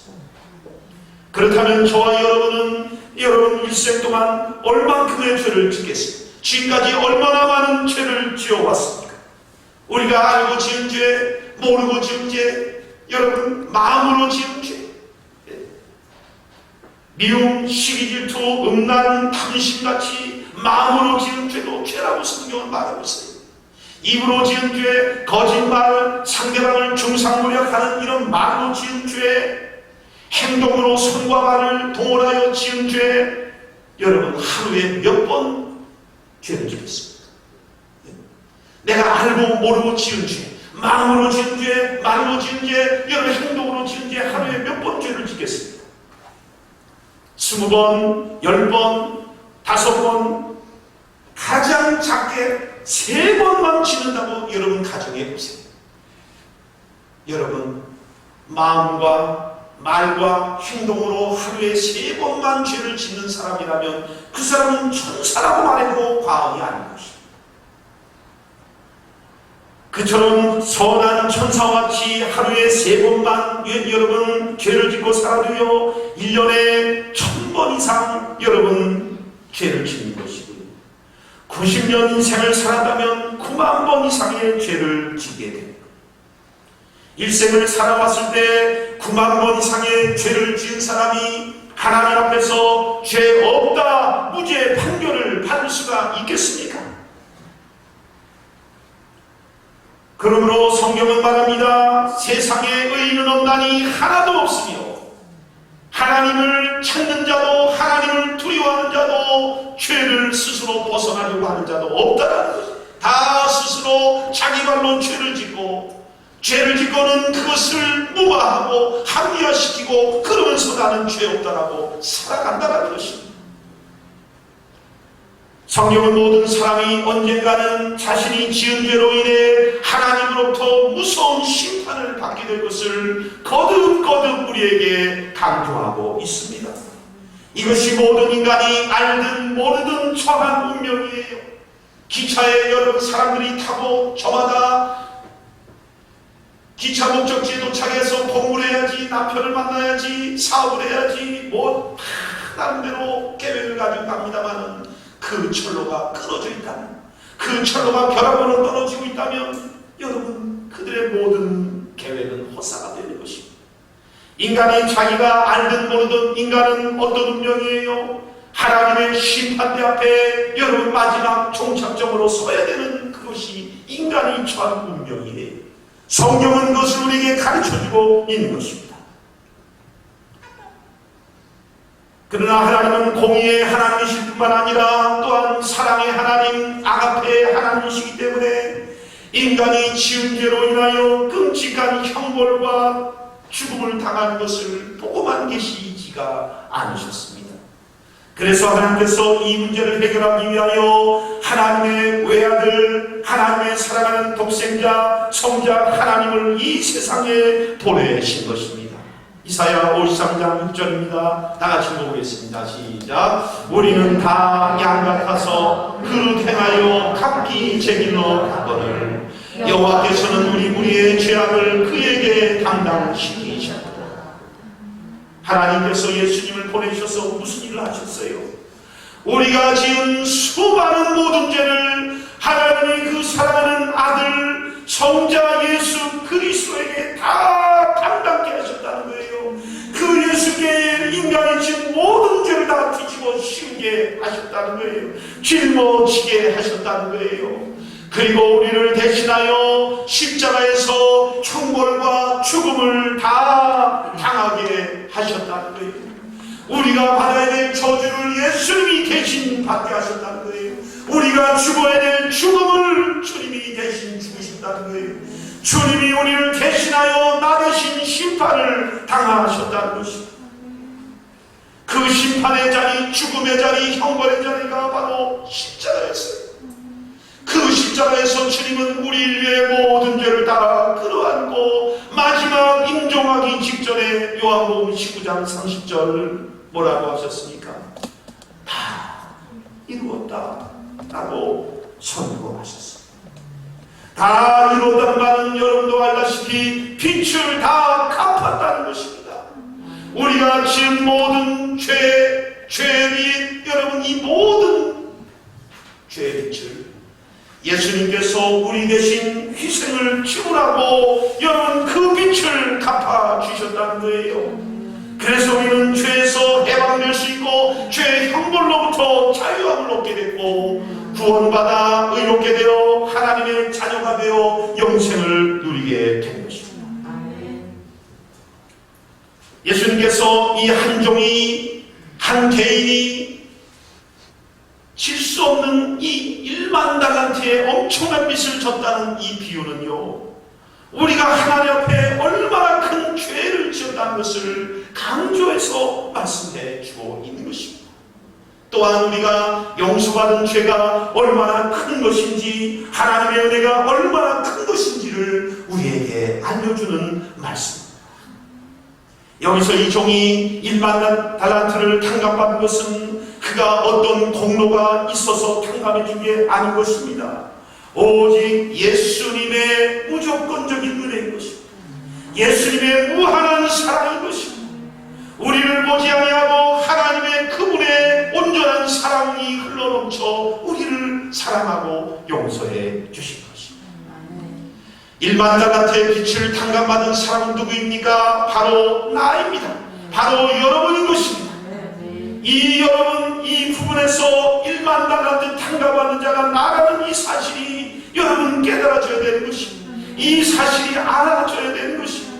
그렇다면 저와 여러분은 여러분 일생 동안 얼만큼의 죄를 짓겠습니까? 지금까지 얼마나 많은 죄를 지어왔습니까? 우리가 알고 지은 죄, 모르고 지은 죄, 여러분 마음으로 지은 죄, 미움, 시기, 질투, 음란, 탐심같이 마음으로 지은 죄도 죄라고 성경은 말하고 있어요. 입으로 지은 죄, 거짓말, 상대방을 중상모략하는 이런 말로 지은 죄, 행동으로 손과 발을 동원하여 지은 죄, 여러분 하루에 몇 번 죄를 짓겠습니까? 내가 알고 모르고 지은 죄, 마음으로 지은 죄, 말로 지은 죄, 여러분 행동으로 지은 죄 하루에 몇 번 죄를 짓겠습니까? 20번, 10번, 5번, 가장 작게 3번만 짓는다고 여러분 가정해 보세요. 여러분 마음과 말과 행동으로 하루에 3번만 죄를 짓는 사람이라면 그 사람은 천사라고 말해도 과언이 아닌 것입니다. 그처럼 선한 천사와 같이 하루에 3번만 여러분 죄를 짓고 살아도요 1년에 1000번 이상 여러분 죄를 짓는 것이고요 90년 인생을 살았다면 9만 번 이상의 죄를 짓게 됩니다. 일생을 살아왔을 때 9만 번 이상의 죄를 지은 사람이 하나님 앞에서 죄 없다 무죄 판결을 받을 수가 있겠습니까? 그러므로 성경은 말합니다. 세상에 의인은 없나니 하나도 없으며 하나님을 찾는 자도 하나님을 두려워하는 자도 죄를 스스로 벗어나려고 하는 자도 없다라는 것입니다. 다 스스로 자기 발로 죄를 짓고 죄를 짓고는 그것을 무마하고 합리화시키고 그러면서 나는 죄 없다라고 살아간다는 것입니다. 성경은 모든 사람이 언젠가는 자신이 지은 죄로 인해 하나님으로부터 무서운 심판을 받게 될 것을 거듭거듭 우리에게 강조하고 있습니다. 이것이 모든 인간이 알든 모르든 처한 운명이에요. 기차에 여러 사람들이 타고 저마다 기차 목적지에 도착해서 공부를 해야지, 남편을 만나야지, 사업을 해야지, 뭐 나름대로 계획을 가지고 갑니다만 그 철로가 끊어져 있다면, 그 철로가 벼락으로 떨어지고 있다면 여러분 그들의 모든 계획은 헛사가 되는 것입니다. 인간이 자기가 알든 모르든 인간은 어떤 운명이에요? 하나님의 심판대 앞에 여러분 마지막 종착점으로 서야 되는 그것이 인간이 처한 운명이에요. 성경은 그것을 우리에게 가르쳐주고 있는 것입니다. 그러나 하나님은 공의의 하나님이실 뿐만 아니라 또한 사랑의 하나님, 아가페의 하나님이시기 때문에 인간이 지은 죄로 인하여 끔찍한 형벌과 죽음을 당하는 것을 보고만 계시지가 않으셨습니다. 그래서 하나님께서 이 문제를 해결하기 위하여 하나님의 외아들, 하나님의 사랑하는 독생자, 성자 하나님을 이 세상에 보내신 것입니다. 이사야 53장 6절입니다. 다같이 읽어보겠습니다. 시작. 우리는 다 양같아서 그릇 행하여 각기 제 길로 가거늘 여호와께서는 우리 무리의 죄악을 그에게 담당시키셨다. 하나님께서 예수님을 보내주셔서 무슨 일을 하셨어요? 우리가 지은 수많은 모든 죄를 하나님의 그 사랑하는 아들 성자 예수 그리스도에게 다 담당케 하셨다는 거예요. 그 예수께 인간이 지은 모든 죄를 다 뒤집어 씌우게 하셨다는 거예요. 짊어지게 하셨다는 거예요. 그리고 우리를 대신하여 십자가에서 형벌과 죽음을 다 당하게 하셨다는 거예요. 우리가 받아야 될 저주를 예수님이 대신 받게 하셨다는 거예요. 우리가 죽어야 될 죽음을 주님이 대신 죽으셨다는 거예요. 주님이 우리를 대신하여 나 대신 심판을 당하셨다는 것입니다. 그 심판의 자리, 죽음의 자리, 형벌의 자리가 바로 십자가였어요. 그 십자가에서 주님은 우리 인류의 모든 죄를 다 끌어안고 마지막 임종하기 직전에 요한복음 19장 30절 뭐라고 하셨습니까? 다 이루었다 라고 선고하셨습니다. 다 이루었다는 말은 여러분도 알다시피 빚을 다 갚았다는 것입니다. 우리가 지은 모든 죄 빚, 여러분 이 모든 죄 빚을 예수님께서 우리 대신 희생을 치르라고 여러분 그 빚을 갚아주셨다는 거예요. 그래서 우리는 죄에서 해방될 수 있고 죄의 형벌로부터 자유함을 얻게 됐고 구원받아 의롭게 되어 하나님의 자녀가 되어 영생을 누리게 된 것입니다. 예수님께서 이 한 종이 한 개인이 질 수 없는 이 1만 달란트의 엄청난 빚을 졌다는 이 비유는요, 우리가 하나님 앞에 얼마나 큰 죄를 지었다는 것을 강조해서 말씀해 주고 있는 것입니다. 또한 우리가 용서받은 죄가 얼마나 큰 것인지, 하나님의 은혜가 얼마나 큰 것인지를 우리에게 알려주는 말씀입니다. 여기서 이 종이 1만 달란트를 탕감받은 것은 그가 어떤 공로가 있어서 탕감해 준 게 아닌 것입니다. 오직 예수님의 무조건적인 은혜인 것입니다. 예수님의 무한한 사랑인 것입니다. 우리를 보지 아니하고 하나님의 그분의 온전한 사랑이 흘러넘쳐 우리를 사랑하고 용서해 주신 것입니다. 1만 달란트의 빛을 탕감받은 사람은 누구입니까? 바로 나입니다. 바로 여러분인 것입니다. 이 여러분, 이 부분에서 1만 달란트 탕감받는 자가 나라는 이 사실이 여러분 깨달아져야 되는 것입니다. 이 사실이 알아져야 되는 것입니다.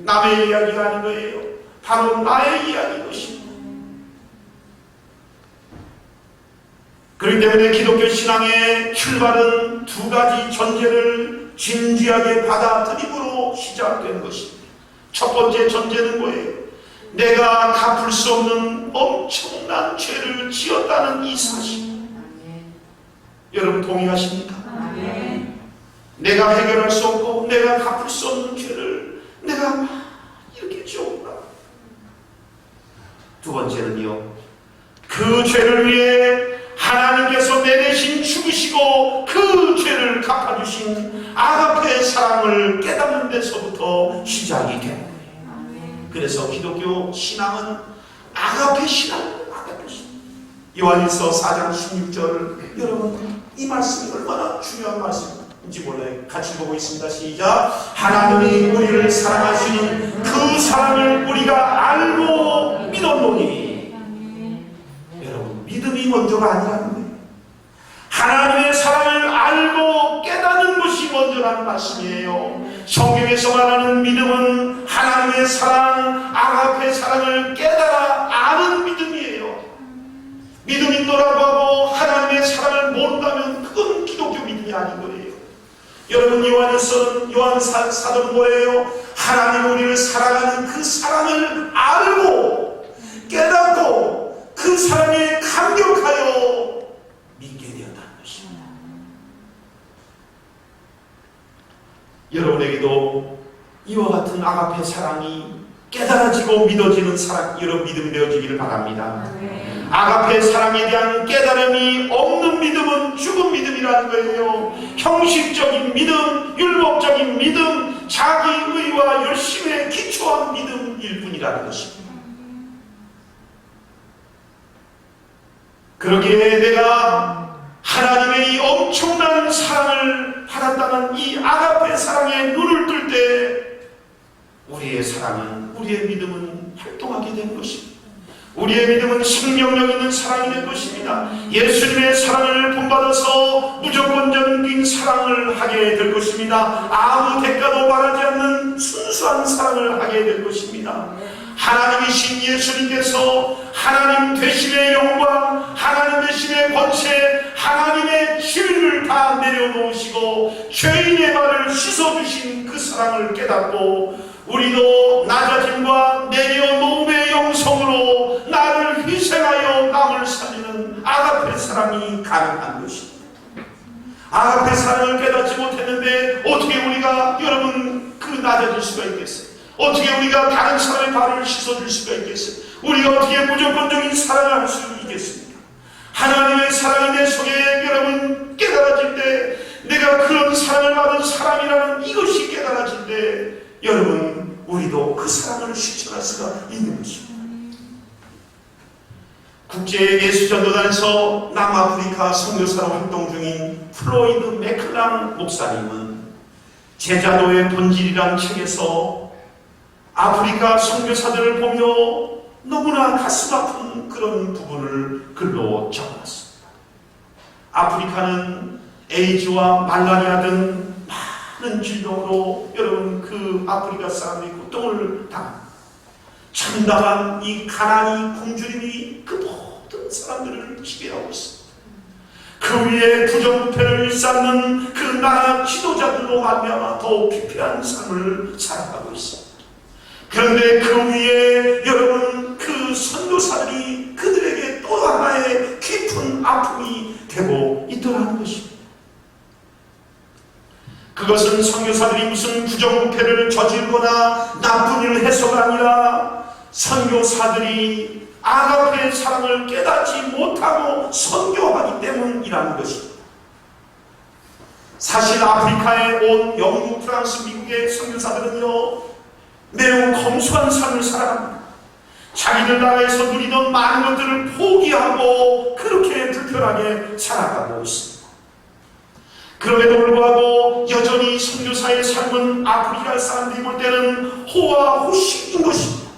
남의 이야기가 아닌 거예요. 바로 나의 이야기인 것입니다. 그렇기 때문에 기독교 신앙의 출발은 두 가지 전제를 진지하게 받아들임으로 시작된 것입니다. 첫 번째 전제는 뭐예요? 내가 갚을 수 없는 엄청난 죄를 지었다는 이 사실. 여러분 동의하십니까? 내가 해결할 수 없고 내가 갚을 수 없는 죄를 내가 이렇게 지었구나. 두 번째는요, 그 죄를 위해 하나님께서 내 대신 죽으시고 그 죄를 갚아주신 아가페의 사랑을 깨닫는 데서부터 시작이 됩니다. 그래서 기독교 신앙은 아가페 신앙입니다. 요한일서 4장 16절, 여러분 이 말씀이 얼마나 중요한 말씀인지 몰라요. 같이 보고 있습니다. 시작. 하나님이 우리를 사랑하시는 그 사랑을 우리가 알고 믿었노니. 여러분 믿음이 먼저가 아니라는 거예요. 하나님의 사랑을 알고 깨닫는 것이 먼저라는 말씀이에요. 성경에서 말하는 믿음은 하나님의 사랑, 아가페의 사랑을 깨달아 아는 믿음이에요. 믿음인도라고 하고 하나님의 사랑을 모른다면 그건 기독교 믿음이 아닌 거예요. 여러분 요한일서는, 요한 사도는 뭐예요? 하나님 우리를 사랑하는 그 사랑을 알고 깨닫고 그 사랑에 감격하여 믿게 되었다는 것입니다. 여러분에게도 이와 같은 아가페 사랑이 깨달아지고 믿어지는 사랑, 여러분 믿음이 되어지기를 바랍니다. 아가페 사랑에 대한 깨달음이 없는 믿음은 죽은 믿음이라는 거예요. 형식적인 믿음, 율법적인 믿음, 자기 의와 열심에 기초한 믿음일 뿐이라는 것입니다. 그러기에 내가 하나님의 이 엄청난 사랑을 받았다는 이 아가페 사랑에 눈을 뜰 때 우리의 사랑은, 우리의 믿음은 활동하게 된 것입니다. 우리의 믿음은 생명력 있는 사랑이 될 것입니다. 예수님의 사랑을 본받아서 무조건적인 사랑을 하게 될 것입니다. 아무 대가도 바라지 않는 순수한 사랑을 하게 될 것입니다. 하나님이신 예수님께서 하나님 되심의 영광, 하나님 되심의 권세, 하나님의 진리를 다 내려놓으시고 죄인의 발을 씻어주신 그 사랑을 깨닫고 우리도 낮아짐과 내려놓음의 영성으로 나를 희생하여 남을 살리는 아가페 사랑이 가능한 것입니다. 아가페 사랑을 깨닫지 못했는데 어떻게 우리가 여러분 그 낮아질 수가 있겠어요? 어떻게 우리가 다른 사람의 발을 씻어줄 수가 있겠어요? 우리가 어떻게 무조건적인 사랑을 할 수 있겠습니까? 하나님의 사랑이 내 속에 여러분 깨달아질 때, 내가 그런 사랑을 받은 사람이라는 이것이 깨달아질 때 여러분 우리도 그 사랑을 실천할 수가 있는 것입니다. 국제예수전도단에서 남아프리카 선교사로 활동 중인 플로이드 맥클랑 목사님은 제자도의 본질이란 책에서 아프리카 선교사들을 보며 너무나 가슴 아픈 그런 부분을 글로 적어놨습니다. 아프리카는 에이즈와 말라리아 등 많은 질병으로 여러분 그 아프리카 사람들이 고통을 당합니다. 참담한 이 가난이 굶주림이 그 모든 사람들을 지배하고 있습니다. 그 위에 부정부패를 일삼는 그 나라 지도자들로 말미암아 더 피폐한 삶을 살아가고 있습니다. 그런데 그 위에 여러분 그 선교사들이 그들에게 또 하나의 깊은 아픔이 되고 있더라는 것입니다. 그것은 선교사들이 무슨 부정부패를 저지르거나 나쁜 일을 해서가 아니라 선교사들이 아가페의 사랑을 깨닫지 못하고 선교하기 때문이라는 것입니다. 사실 아프리카에 온 영국, 프랑스, 미국의 선교사들은요, 매우 검소한 삶을 살아갑니다. 자기들 나라에서 누리던 많은 것들을 포기하고 그렇게 불편하게 살아가고 있습니다. 그럼에도 불구하고 여전히 선교사의 삶은 아프리카 사람들이 볼 때는 호화 호식인 것입니다.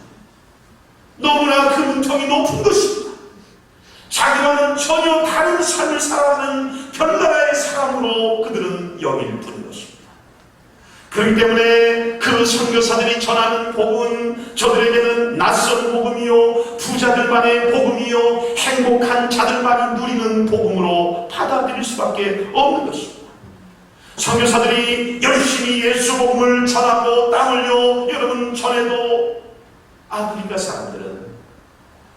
너무나 그 문턱이 높은 것입니다. 자기와는 전혀 다른 삶을 살아가는 별나라의 사람으로 그들은 여길 뿐인 것입니다. 그렇기 때문에 그 선교사들이 전하는 복음은 저들에게는 낯선 복음이요, 부자들만의 복음이요, 행복한 자들만이 누리는 복음으로 받아들일 수밖에 없는 것입니다. 선교사들이 열심히 예수 복음을 전하고 땀 흘려 여러분 전해도 아프리카 사람들은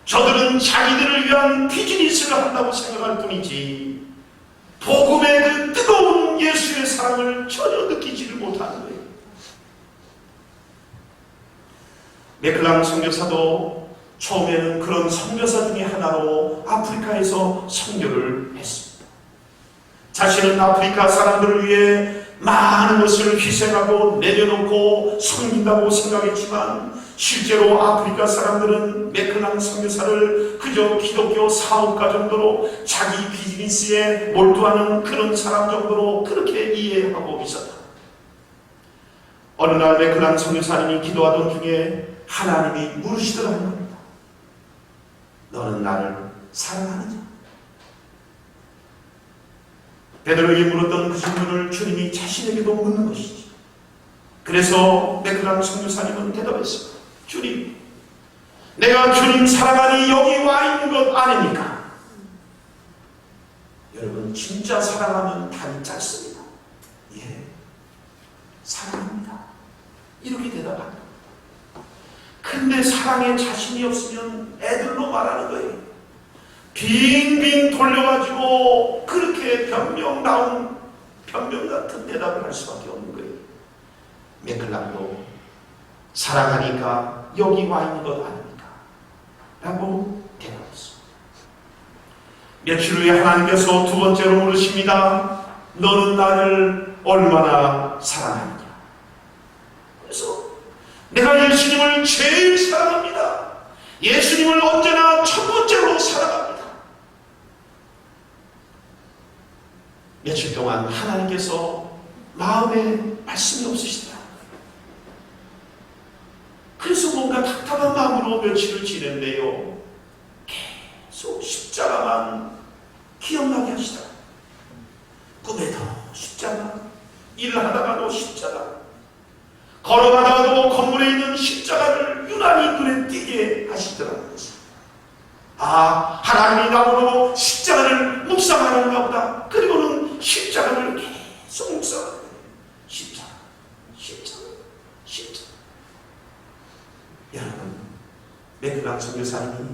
저들은 자기들을 위한 비즈니스를 한다고 생각할 뿐이지 복음의 그 뜨거운 예수의 사랑을 전혀 느끼지를 못하는 거예요. 메클랑 선교사도 처음에는 그런 선교사 중에 하나로 아프리카에서 선교를 했습니다. 자신은 아프리카 사람들을 위해 많은 것을 희생하고 내려놓고 섬긴다고 생각했지만 실제로 아프리카 사람들은 메클랑 선교사를 그저 기독교 사업가 정도로 자기 비즈니스에 몰두하는 그런 사람 정도로 그렇게 이해하고 있었다. 어느 날 메클랑 선교사님이 기도하던 중에 하나님이 물으시더라는 겁니다. 너는 나를 사랑하느냐? 베드로에게 물었던 그 질문을 주님이 자신에게도 묻는 것이지. 그래서 메클랑 선교사님은 대답했습니다. 주님, 내가 주님 사랑하니 여기 와 있는 것 아닙니까? 여러분, 진짜 사랑하면 답이 짧습니다. 예, 사랑합니다. 이렇게 대답합니다. 근데 사랑에 자신이 없으면 애들로 말하는 거예요. 빙빙 돌려가지고 그렇게 변명 같은 대답을 할 수밖에 없는 거예요. 메클랑도 사랑하니까 여기 와 있는 것 아닙니까? 라고 대답했습니다. 며칠 후에 하나님께서 두 번째로 물으십니다. 너는 나를 얼마나 사랑하느냐? 그래서 내가 예수님을 제일 사랑합니다. 예수님을 언제나 첫 번째로 사랑합니다. 며칠 동안 하나님께서 마음에 말씀이 없으시더라고요. 그래서 뭔가 답답한 마음으로 며칠을 지냈는데요. 계속 십자가만 기억나게 하시더라고요. 꿈에도 십자가, 일을 하다가도 십자가, 걸어가다가도 건물에 있는 십자가를 유난히 눈에 띄게 하시더라고요. 아, 하나님이 나보고 십자가를 묵상하는가 보다. 그리고는 십자가를 계속 묵상하는 거예요. 십자가, 십자가, 십자가. 여러분, 메클랑 선교사님이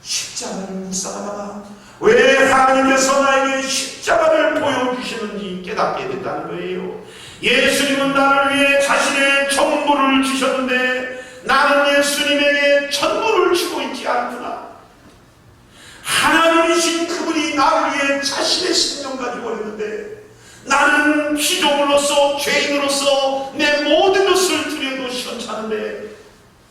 십자가를 묵상하다가 왜 하나님께서 나에게 십자가를 보여주시는지 깨닫게 됐다는 거예요. 예수님은 나를 위해 자신의 전부를 주셨는데 나는 예수님에게 전부를 주고 있지 않구나. 하나님이신 그분이 나를 위해 자신의 생명까지 버렸는데 나는 피조물로서 죄인으로서 내 모든 것을 드려도 시원찮은데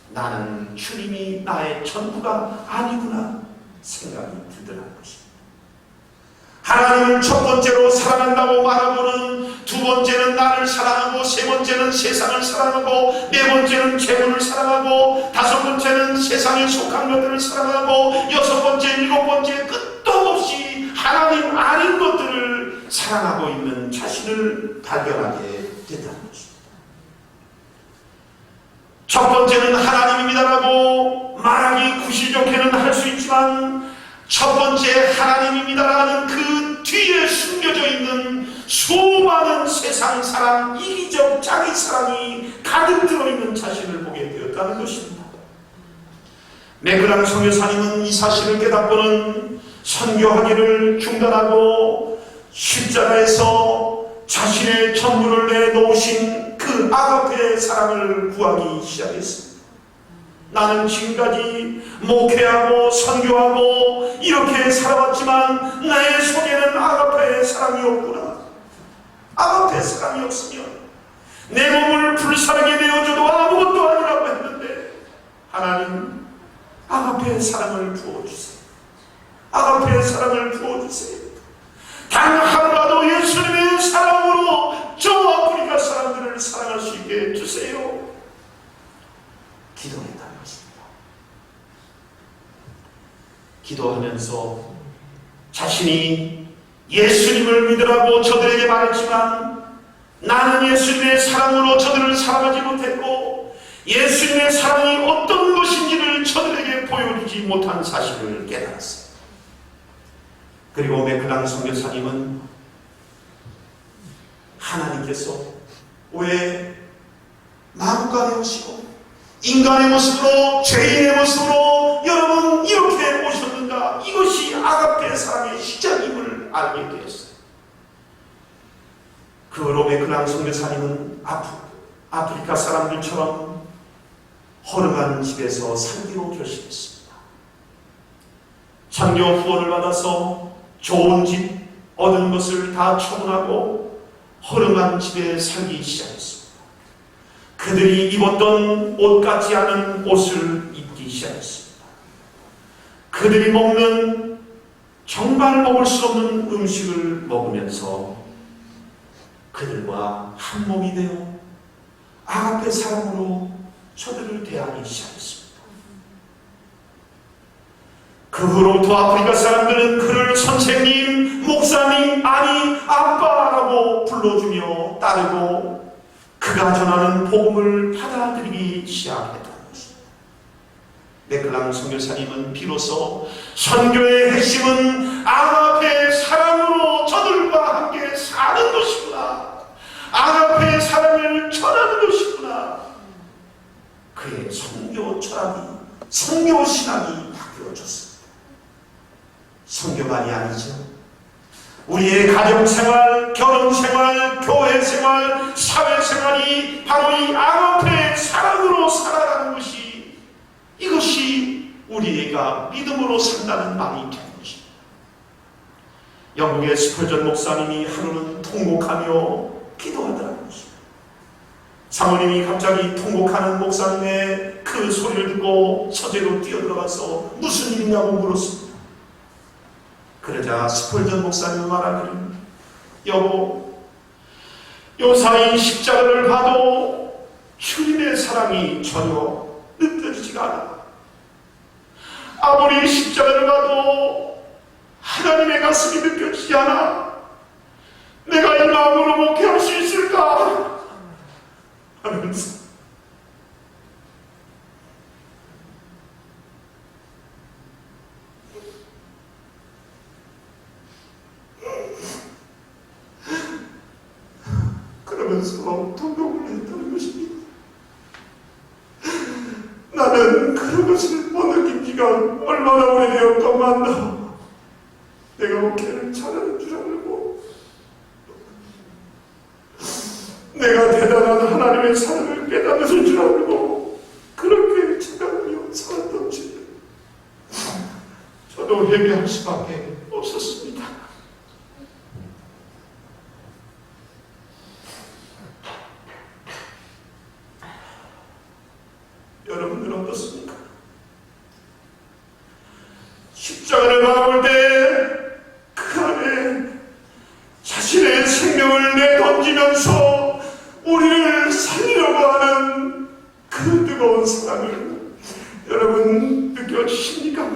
나는 주님이 나의 전부가 아니구나 생각이 들더라는 것입니다. 하나님을 첫 번째로 사랑한다고 말하고는 두 번째는 나를 사랑하고 세 번째는 세상을 사랑하고 네 번째는 재물을 사랑하고 다섯 번째는 세상에 속한 것들을 사랑하고 여섯 번째, 일곱 번째 끝도 없이 하나님 아닌 것들을 사랑하고 있는 자신을 발견하게 된다는 것입니다. 첫 번째는 하나님입니다라고 말하기 구시좋게는 할 수 있지만 첫 번째 하나님입니다라는 그 뒤에 숨겨져 있는 수많은 세상 사랑, 이기적 자기 사랑이 가득 들어있는 자신을 보게 되었다는 것입니다. 메클랑 선교사님은 이 사실을 깨닫고는 선교하기를 중단하고 십자가에서 자신의 전부를 내놓으신 그 아가페의 사랑을 구하기 시작했습니다. 나는 지금까지 목회하고 선교하고 이렇게 살아왔지만 내 속에는 아가페의 사랑이 없구나. 아가페의 사랑이 없으면 내 몸을 불사르게 되어줘도 아무것도 아니라고 했는데, 하나님 아가페의 사랑을 부어주세요. 아가페의 사랑을 부어주세요. 단 하루라도 예수님의 사랑으로 저 아프리카 사람들을 사랑할 수 있게 해주세요. 기도했다는 것입니다. 기도하면서 자신이 예수님을 믿으라고 저들에게 말했지만 나는 예수님의 사랑으로 저들을 사랑하지 못했고 예수님의 사랑이 어떤 것인지를 저들에게 보여주지 못한 사실을 깨달았습니다. 그리고 맥클랑 선교사님은 하나님께서 왜 마음간에 오시고 인간의 모습으로 죄인의 모습으로 여러분 이렇게 오셨는가, 이것이 아가페 사랑의 시작임을 알게 되었어요. 그 후로 맥클랑 선교사님은 아프리카 사람들처럼 허름한 집에서 살기로 결심했습니다. 장교 후원을 받아서 좋은 집 얻은 것을 다 처분하고 허름한 집에 살기 시작했습니다. 그들이 입었던 옷 같지 않은 옷을 입기 시작했습니다. 그들이 먹는 정말 먹을 수 없는 음식을 먹으면서 그들과 한 몸이 되어 아가페 사랑으로 저들을 대하기 시작했습니다. 그 후로부터 아프리카 사람들은 그를 선생님, 목사님, 아니 아빠라고 불러주며 따르고 그가 전하는 복음을 받아들이기 시작했다는 것입니다. 맥클랑 선교사님은 비로소 선교의 핵심은 아가페의 사랑으로 저들과 함께 사는 것이구나, 아가페의 사랑을 전하는 것이구나, 그의 선교 철학이, 선교 신학이 바뀌어졌습니다. 선교만이 아니죠. 우리의 가정생활, 결혼생활, 교회생활, 사회생활이 바로 이 아가페의 사랑으로 살아가는 것이, 이것이 우리가 믿음으로 산다는 말이 되는 것입니다. 영국의 스펄전 목사님이 하루는 통곡하며 기도하더라는 것입니다. 사모님이 갑자기 통곡하는 목사님의 그 소리를 듣고 서재로 뛰어들어가서 무슨 일이냐고 물었습니다. 그러자 스펄전 목사님은 말하기를, 여보, 요사이 십자가를 봐도 주님의 사랑이 전혀 느껴지지가 않아. 아무리 십자가를 봐도 하나님의 가슴이 느껴지지 않아. 내가 이 마음으로 목회할 수 있을까? 하면서 통곡을 했다는 것입니다. 나는 그런 것을 못 느낀 지가 얼마나 오래되었건만 내가 목회를 잘하는 줄 알고 내가 대단한 하나님의 사랑을 깨닫는 줄 알고 그렇게 착각하며 살았던 줄 저도 회개할 수밖에 없었습니다. 여러분들은 어떻습니까? 십자가를 바라볼 때 그 안에 자신의 생명을 내던지면서 우리를 살리려고 하는 그 뜨거운 사랑을 여러분 느껴지십니까?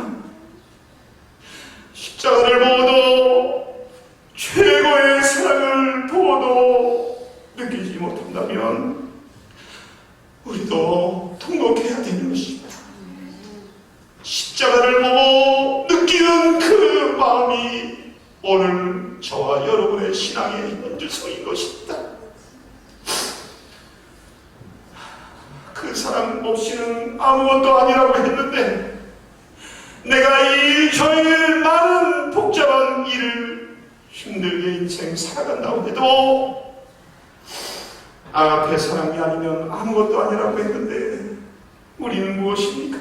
십자가를 보고도 최고의 사랑을 보고도 느끼지 못한다면 우리도 통곡해야 되는 것입니다. 십자가를 보고 느끼는 그 마음이 오늘 저와 여러분의 신앙의 현주소인 것입니다. 그 사랑 없이는 아무것도 아니라고 했는데 내가 이 저의 많은 복잡한 일을 힘내 힘들게 인생 살아간다고 해도 아가페 사랑이 아니면 아무것도 아니라고 했는데 우리는 무엇입니까?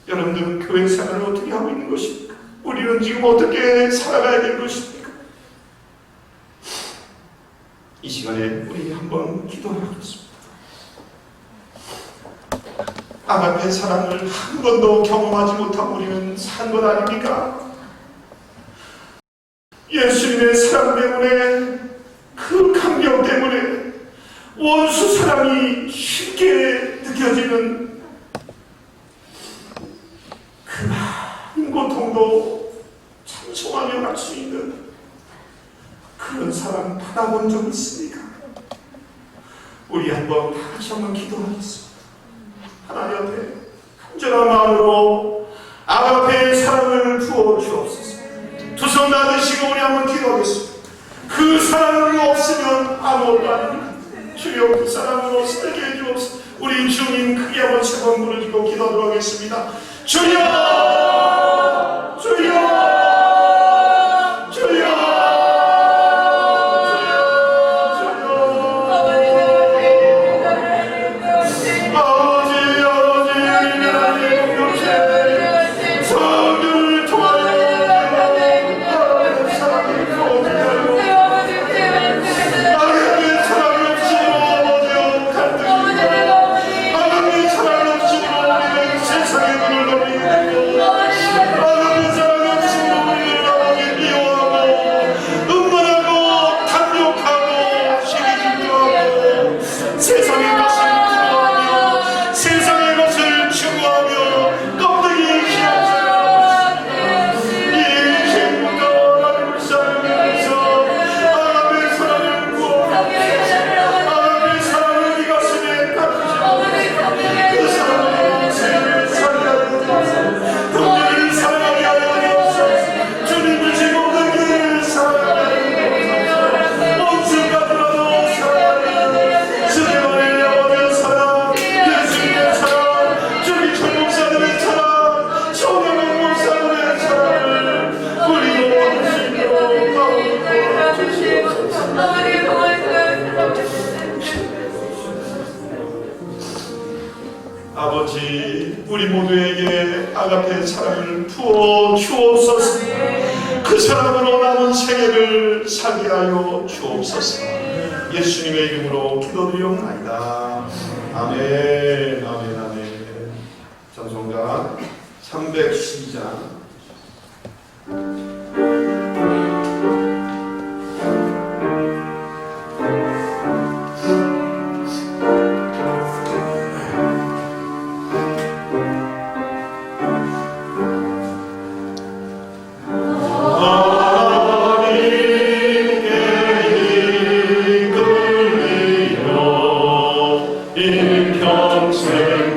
여러분들은 교회 생활을 어떻게 하고 있는 것입니까? 우리는 지금 어떻게 살아가야 되는 것입니까? 이 시간에 우리 한번 기도하겠습니다. 아가페 사랑을 한 번도 경험하지 못한 우리는 산 것 아닙니까? 예수님의 사랑 때문에, 그 감격 때문에 원수 사랑이 쉽게 느껴지는 그 많은 고통도 찬송하며 갈 수 있는 그런 사랑 받아본 적 있습니까? 우리 한번 다 같이 한번 기도하겠습니다. 하나님 앞에 간절한 마음으로 아가페의 사랑을 부어 주옵소서. 두 손 다 드시고 우리 한번 기도하겠습니다. 그 사랑이 없으면 아무것도 아닙니다. 주여 그 사랑으로 살게 해주옵소서. 우리 주님 크게 한번 세 번 부르짖고 기도하도록 하겠습니다. 주여! 주여! 아버지, 우리 모두에게 아가페의 사랑을 부어 주옵소서. 그 사랑으로 남은 생애를 살게 하여 주옵소서. 예수님의 이름으로 기도드리옵나이다. 아멘, 아멘, 아멘. 찬송가 312장.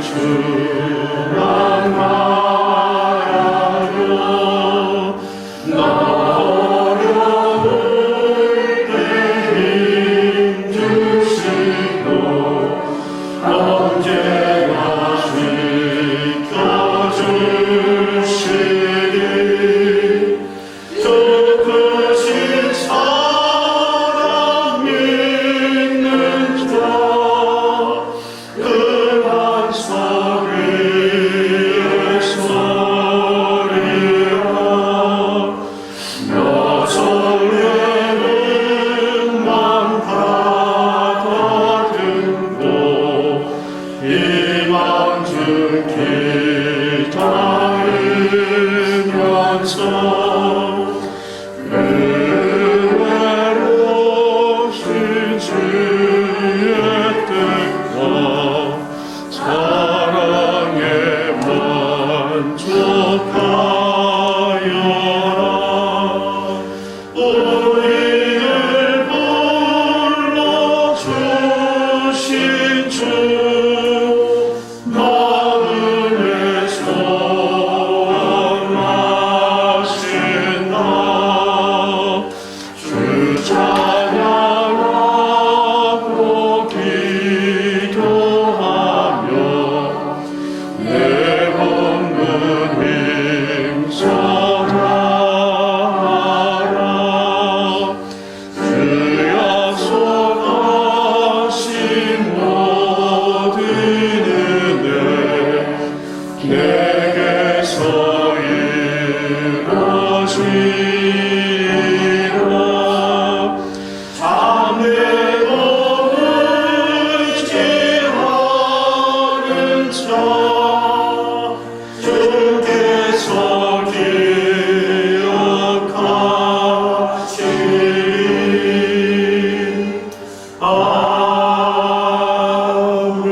주만 말하여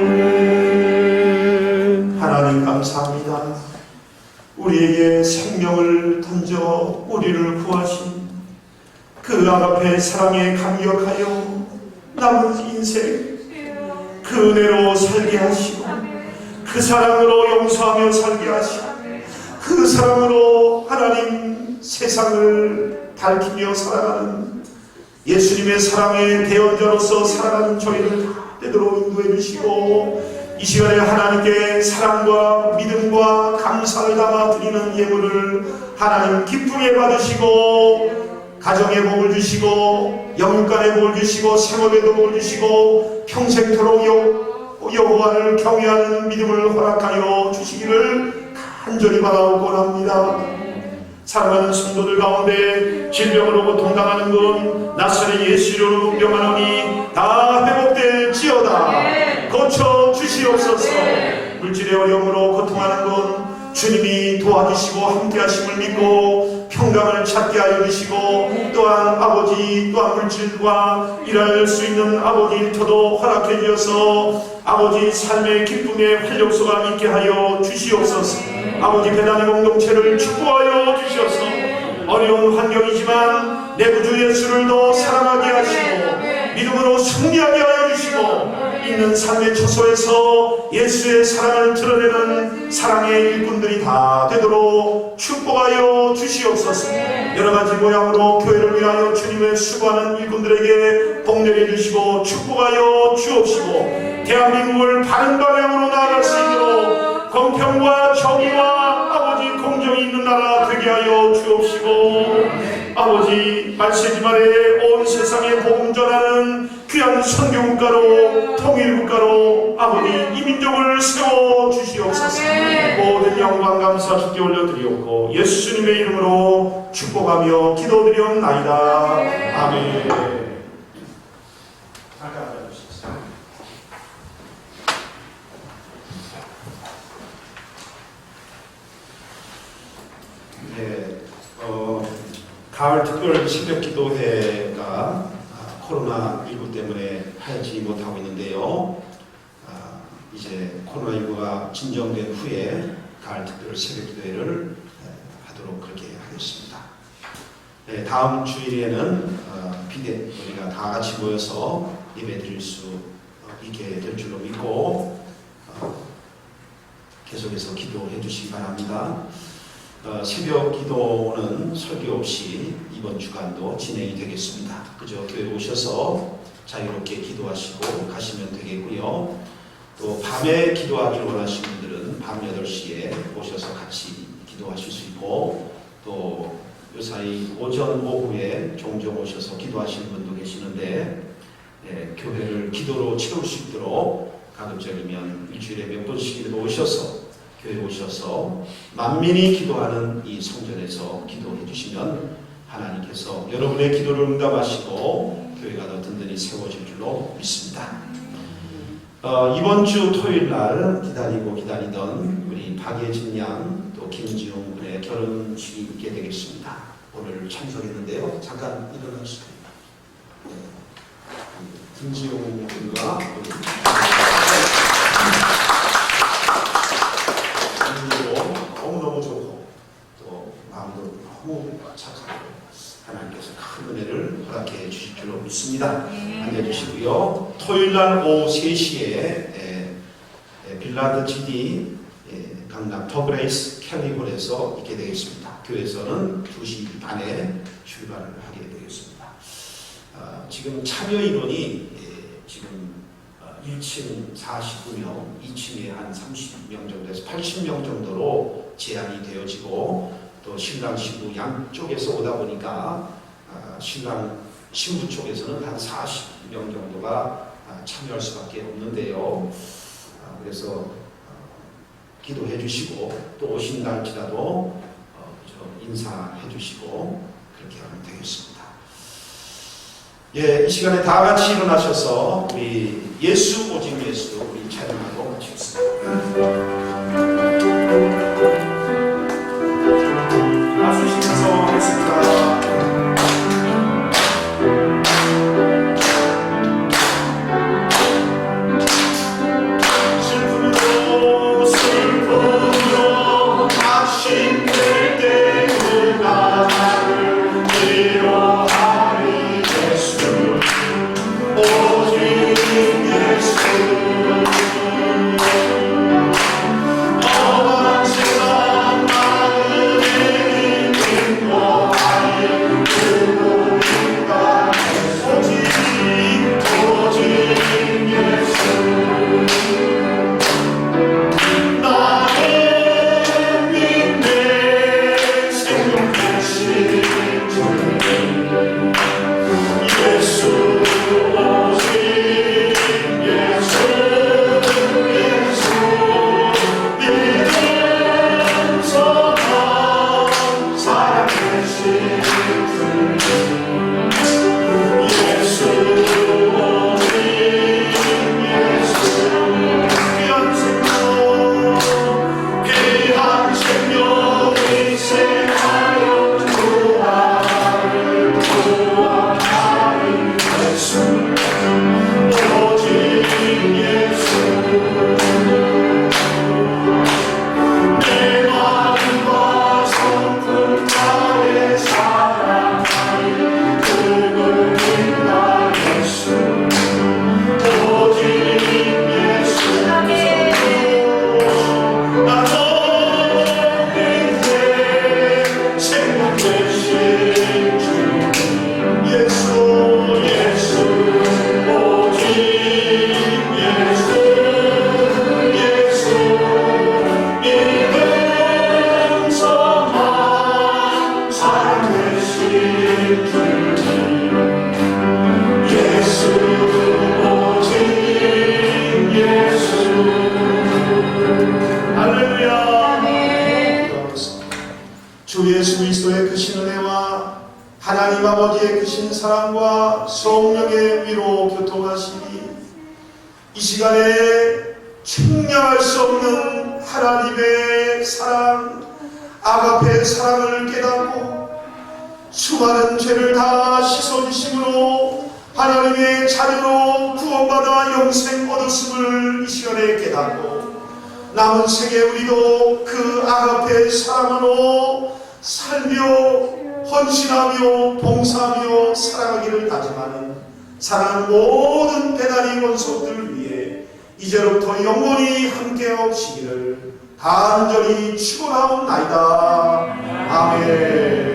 아멘. 하나님 감사합니다. 우리에게 생명을 던져 우리를 구하신 그 아가페 사랑에 감격하여 남은 인생 그 은혜로 살게 하시고 그 사랑으로 용서하며 살게 하시고 그 사랑으로 하나님 세상을 밝히며 살아가는 예수님의 사랑의 대언자로서 살아가는 저희를 되도록 인도해 주시고 이 시간에 하나님께 사랑과 믿음과 감사를 담아 드리는 예물을 하나님 기쁘게 받으시고 가정에 복을 주시고 영육간에 복을 주시고 생업에도 복을 주시고 평생토록 여호와를 경외하는 믿음을 허락하여 주시기를 간절히 바라고 원합니다. 사랑하는 성도들 가운데 질병으로 고통당하는 분 나사렛 예수 이름으로 명하노니 다 회복될지어다. 고쳐 주시옵소서. 물질의 어려움으로 고통하는 분 주님이 도와주시고 함께하심을 믿고 평강을 찾게 하여 주시고 또한 아버지 또한 물질과 일할 수 있는 아버지 일터도 허락해 주셔서 아버지 삶의 기쁨의 활력소가 있게 하여 주시옵소서. 아버지 배단의 공동체를 축복하여 주셔서 어려운 환경이지만 내 구주 예수를 더 사랑하게 하시고 믿음으로 승리하게 하여 주시고 있는 삶의 처소에서 예수의 사랑을 드러내는 사랑의 일꾼들이 다 되도록 축복하여 주시옵소서. 여러가지 모양으로 교회를 위하여 주님의 수고하는 일꾼들에게 복 내려주시고 축복하여 주옵시고 대한민국을 바른 방향으로 나아갈 수 있도록 공평과 정의와 아버지 공정이 있는 나라 되게 하여 주옵시고 아버지 말세지말에 온 세상에 복음 전하는 귀한 선교국가로 통일국가로 아버지 이 민족을 세워주시옵소서. 모든 영광 감사 주께 올려드리옵고 예수님의 이름으로 축복하며 기도드리옵나이다. 아멘. 잠깐 앉아주십시오. 네, 가을 특별 새벽기도회가 코로나19 때문에 하지 못하고 있는데요. 이제 코로나19가 진정된 후에 가을 특별 새벽기도회를 하도록 그렇게 하겠습니다. 네, 다음 주일에는 우리가 다 같이 모여서 예배드릴 수 있게 될 줄로 믿고 계속해서 기도해 주시기 바랍니다. 새벽 기도는 설교 없이 이번 주간도 진행이 되겠습니다. 그저 교회 오셔서 자유롭게 기도하시고 가시면 되겠고요. 또 밤에 기도하기를 원하시는 분들은 밤 8시에 오셔서 같이 기도하실 수 있고 또 요사이 오전 오후에 종종 오셔서 기도하시는 분도 계시는데 교회를 기도로 채울 수 있도록 가급적이면 일주일에 몇 번씩이라도 오셔서 교회 오셔서 만민이 기도하는 이 성전에서 기도해 주시면 하나님께서 여러분의 기도를 응답하시고 교회가 더 든든히 세워질 줄로 믿습니다. 이번 주 토요일 날 기다리고 기다리던 우리 박예진 양 또 김지용 군의 결혼식이 있게 되겠습니다. 오늘 참석했는데요. 잠깐 일어나주세요. 네. 김지용 군과 너무너무 좋고 또 마음도 너무 착하고 하나님께서 큰 은혜를 허락해 주실 줄로 믿습니다. 앉아주시고요. 토요일날 오후 3시에 빌라드 GD 강남 더그레이스 캘리홀에서 있게 되겠습니다. 교회에서는 2시 반에 출발을 하게 되겠습니다. 지금 참여 인원이 지금 1층 49명, 2층에 한 30명 정도에서 80명 정도로 제한이 되어지고 또 신랑 신부 양쪽에서 오다 보니까 신랑 신부 쪽에서는 한 40명 정도가 참여할 수밖에 없는데요. 그래서 기도해 주시고 또 오신날지라도 인사해 주시고 그렇게 하면 되겠습니다. 이 시간에 다 같이 일어나셔서 우리 예수 오직 예수 우리 찬양하고 마치겠습니다. 박수 치면서 하겠습니다. 은혜와 성령의 위로 교통하시니 이 시간에 측량할 수 없는 하나님의 사랑, 아가페의 사랑을 깨닫고 수많은 죄를 다 씻어주심으로 하나님의 자녀로 구원받아 영생 얻었음을 이 시간에 깨닫고 남은 생에 우리도 그 아가페의 사랑으로 살며 헌신하며 봉사하며 살아가기를 다짐하는 사랑하는 모든 배단의 원속들을 위해 이제부터 영원히 함께하시기를 간절히 축원하옵나이다. 아멘.